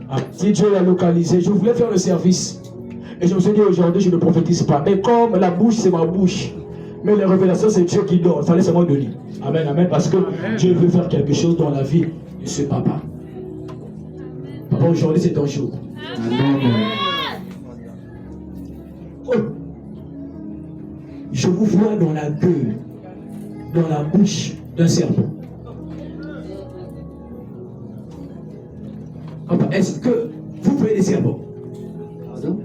Ah, si Dieu l'a localisé, je voulais faire le service. Et je me suis dit aujourd'hui, je ne prophétise pas. Mais comme la bouche, c'est ma bouche. Mais les révélations, c'est Dieu qui donne. Il fallait seulement donner. Amen, amen. Parce que Dieu veut faire quelque chose dans la vie de ce papa. Papa, aujourd'hui, c'est ton jour. Amen. Oh. Je vous vois dans la gueule, dans la bouche d'un serpent. Papa, est-ce que vous voyez des serpents? Pardon?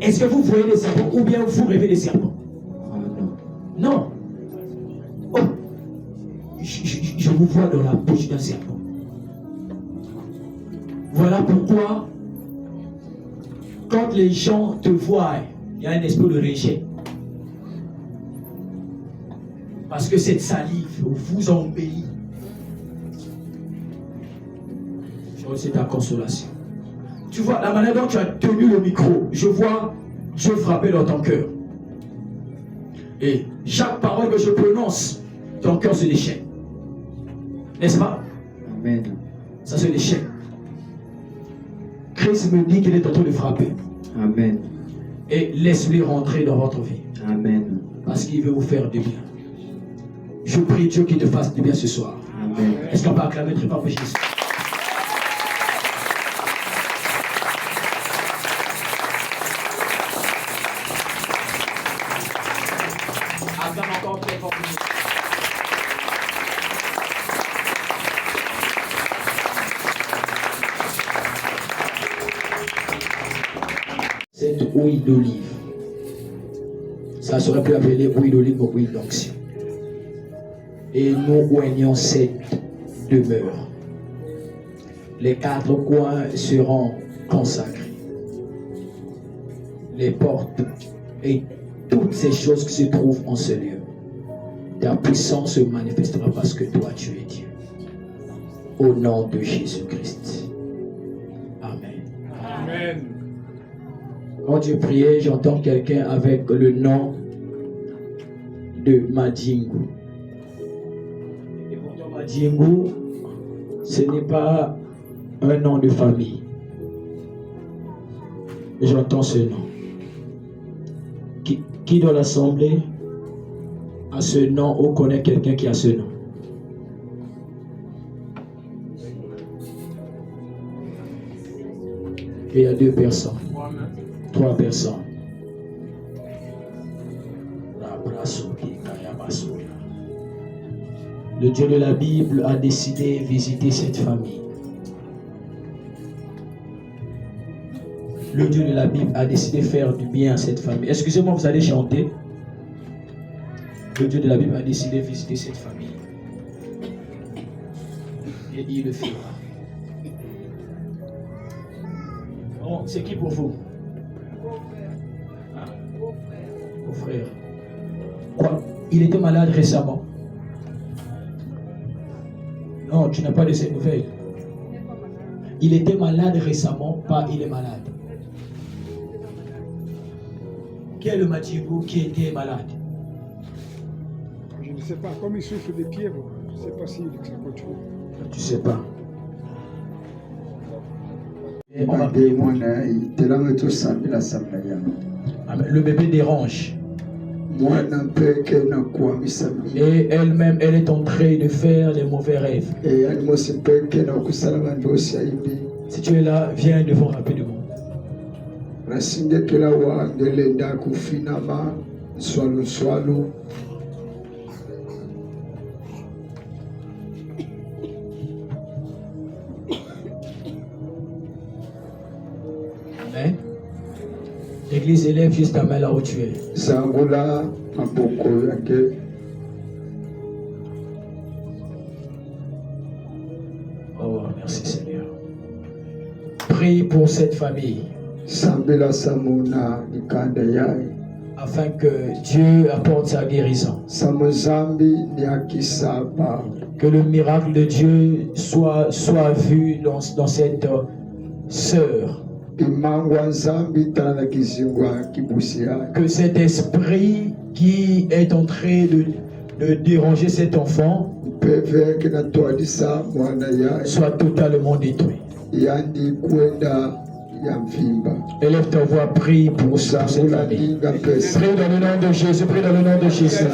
Est-ce que vous voyez des serpents ou bien vous rêvez des serpents? Non. Non. Oh. Je vous vois dans la bouche d'un serpent. Voilà pourquoi, quand les gens te voient, il y a un esprit de rejet. Parce que cette salive vous embellit. C'est ta consolation. Tu vois la manière dont tu as tenu le micro. Je vois Dieu frapper dans ton cœur. Et chaque parole que je prononce, ton cœur se déchaîne. N'est-ce pas? Amen. Ça se déchaîne. Christ me dit qu'il est en train de frapper. Amen. Et laisse-lui rentrer dans votre vie. Amen. Parce qu'il veut vous faire du bien. Je prie Dieu qu'il te fasse du bien ce soir. Amen. Est-ce qu'on peut acclamer très fort pour Jésus? Acclame encore très fort pour Jésus. Cette huile d'olive, ça serait pu appeler huile d'olive ou huile d'onction. Et nous oignons cette demeure. Les 4 coins seront consacrés. Les portes et toutes ces choses qui se trouvent en ce lieu. Ta puissance se manifestera parce que toi tu es Dieu. Au nom de Jésus-Christ. Amen. Amen. Quand je priais, j'entends quelqu'un avec le nom de Madingu. Et pourtant Madingu, ce n'est pas un nom de famille. J'entends ce nom. Qui dans l'assemblée a ce nom ou connaît quelqu'un qui a ce nom? Il y a 2 personnes, 3 personnes. Le Dieu de la Bible a décidé de visiter cette famille. Le Dieu de la Bible a décidé de faire du bien à cette famille. Excusez-moi, vous allez chanter. Le Dieu de la Bible a décidé de visiter cette famille. Et il le fera. Bon, c'est qui pour vous? Vos frères. Quoi? Il était malade récemment? Non, tu n'as pas de ces nouvelles. Il était malade récemment, pas il est malade. Quel Mathieu qui était malade? Je ne sais pas. Comme il souffle des pieds, je ne sais pas si ça continue. Tu ne sais pas. Le bébé dérange. Et elle-même, elle est en train de faire des mauvais rêves. Si tu es là, viens devant rapidement. Amen. L'église élève juste ta main là où tu es. Oh, merci Seigneur. Prie pour cette famille. Afin que Dieu apporte sa guérison. Que le miracle de Dieu soit vu dans cette sœur. Que cet esprit qui est en train de déranger cet enfant soit totalement détruit. Élève ta voix, prie pour cette famille. Prie dans le nom de Jésus, prie dans le nom de Jésus.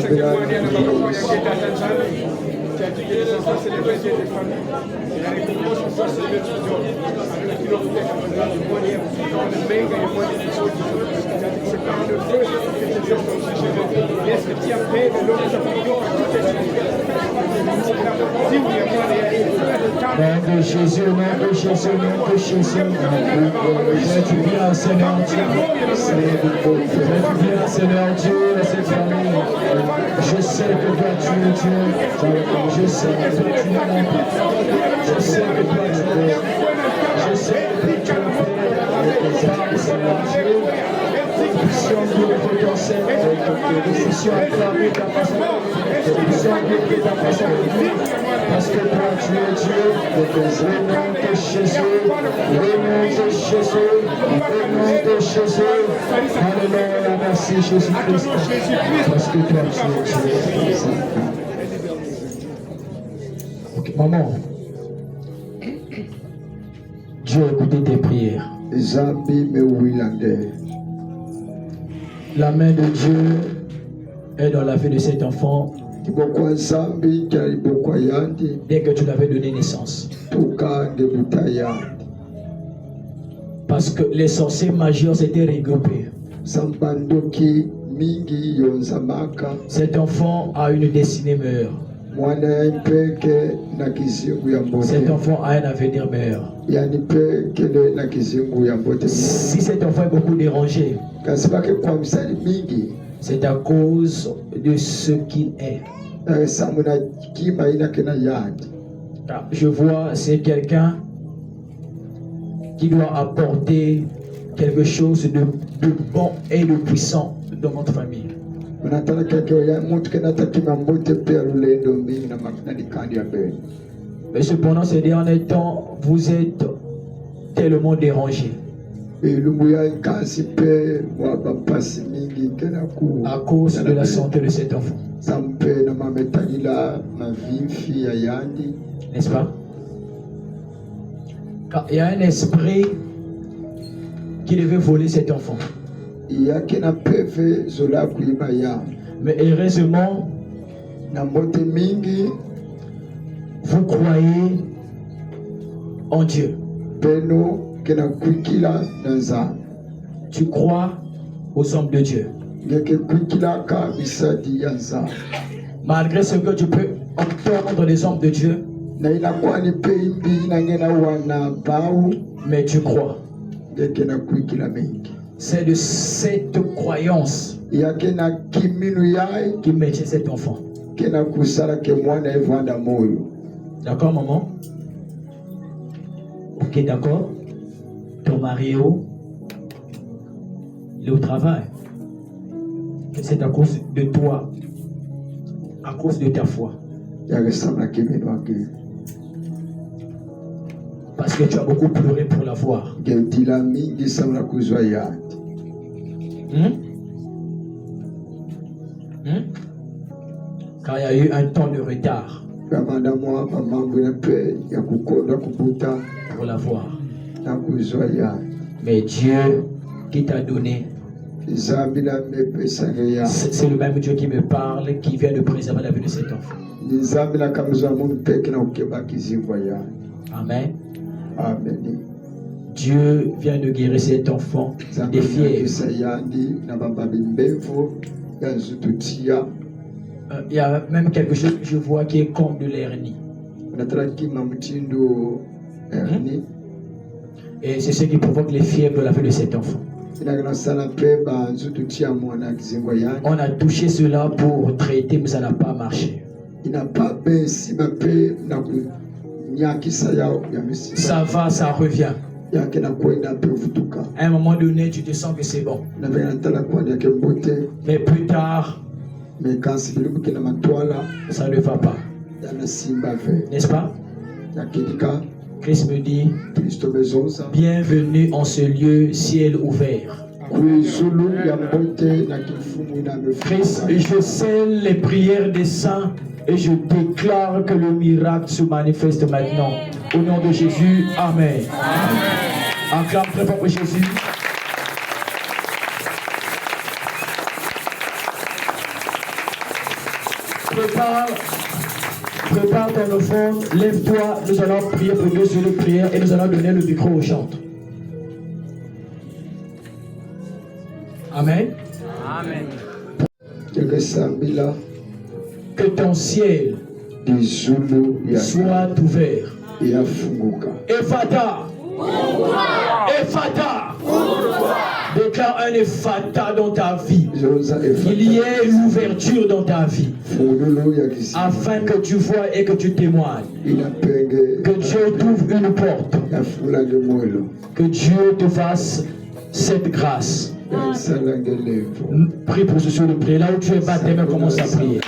Nom de Jésus, nom de Jésus, nom de Jésus. Fais-tu bien, Seigneur Dieu. Fais-tu bien, Seigneur Dieu, à cette famille. Je sais que toi tu es Dieu. Je sais que toi tu es mon Père. Je sais que toi tu es. Je sais que tu es Père, Seigneur Dieu. Nous puissions glorifier ton Seigneur. Nous puissions acclamer ta façon de vivre. Nous puissions glorifier ta façon de vivre. Parce que toi tu es Dieu. Au nom de Jésus. Au nom de Jésus. Au nom de Jésus. Alléluia. Merci Jésus-Christ. Parce que toi tu es Dieu. Ok, maman. Dieu a écouté tes prières. La main de Dieu est dans la vie de cet enfant dès que tu l'avais donné naissance. Parce que les sorciers majeurs s'étaient regroupés. Cet enfant a une destinée meilleure. Cet enfant a un avenir meilleur. Si cet enfant est beaucoup dérangé, c'est à cause de ce qu'il est. Je vois, c'est quelqu'un qui doit apporter quelque chose de bon et de puissant dans notre famille. Mais cependant, ces derniers temps, vous êtes tellement dérangés. À cause de la santé de cet enfant. N'est-ce pas? Car il y a un esprit qui devait voler cet enfant. Mais heureusement, na mbote mingi vous croyez en Dieu. peno kena kwikila na nzambe Tu crois aux hommes de Dieu. ngeke kwikilaka bisadi ya nzambe Malgré ce que tu peux entendre des hommes de Dieu, na inakuwa ni pe imbi na ngena wana bau mais tu crois. ngeke na kwikila mingi C'est de cette croyance yake na kiminu yai qui maintient cet enfant. kena kusala ke mwana evanda moyo. D'accord, maman? Ok, d'accord. Ton mari est où? Il est au travail. Et c'est à cause de toi, à cause de ta foi. Yagesama kiminu ake Parce que tu as beaucoup pleuré pour la voir. getila mingi samla kuzwa ya Quand il y a eu un temps de retard bamanda mwa bamambo na pe ya kukonda kubuta pour la voir. na kuzwa ya Mais Dieu qui t'a donné, nzambe na mepesaka ya c'est le même Dieu qui me parle, qui vient de préserver la vie de cet enfant. nzambe na kamuzwa mundu peke na kukeba kizingwa ya. Amen. Amen. Dieu vient de guérir cet enfant des fièvres. Il y a même quelque chose que je vois qui est comme de l'hernie. Et c'est ce qui provoque les fièvres de la vie de cet enfant. On a touché cela pour traiter, mais ça n'a pas marché. Ça va, ça revient. À un moment donné, tu te sens que c'est bon. Mais plus tard, ça ne va pas. N'est-ce pas? Christ me dit, bienvenue en ce lieu, ciel ouvert. Christ, je scelle les prières des saints et je déclare que le miracle se manifeste maintenant. Au nom de Jésus, Amen. Acclame très fort pour Jésus. Prépare ton enfant, lève-toi, nous allons prier pour 2 sur de prière et nous allons donner le micro au chantre. Amen. Amen. Que ton ciel soit ouvert. Ephata. Ephata. Déclare un Ephata dans ta vie. Il y ait l'ouverture dans ta vie. Afin que tu vois et que tu témoignes. Que Dieu t'ouvre une porte. Que Dieu te fasse cette grâce. Prie pour ce sur le prier. Là où tu es, bat tes mains, commence à prier.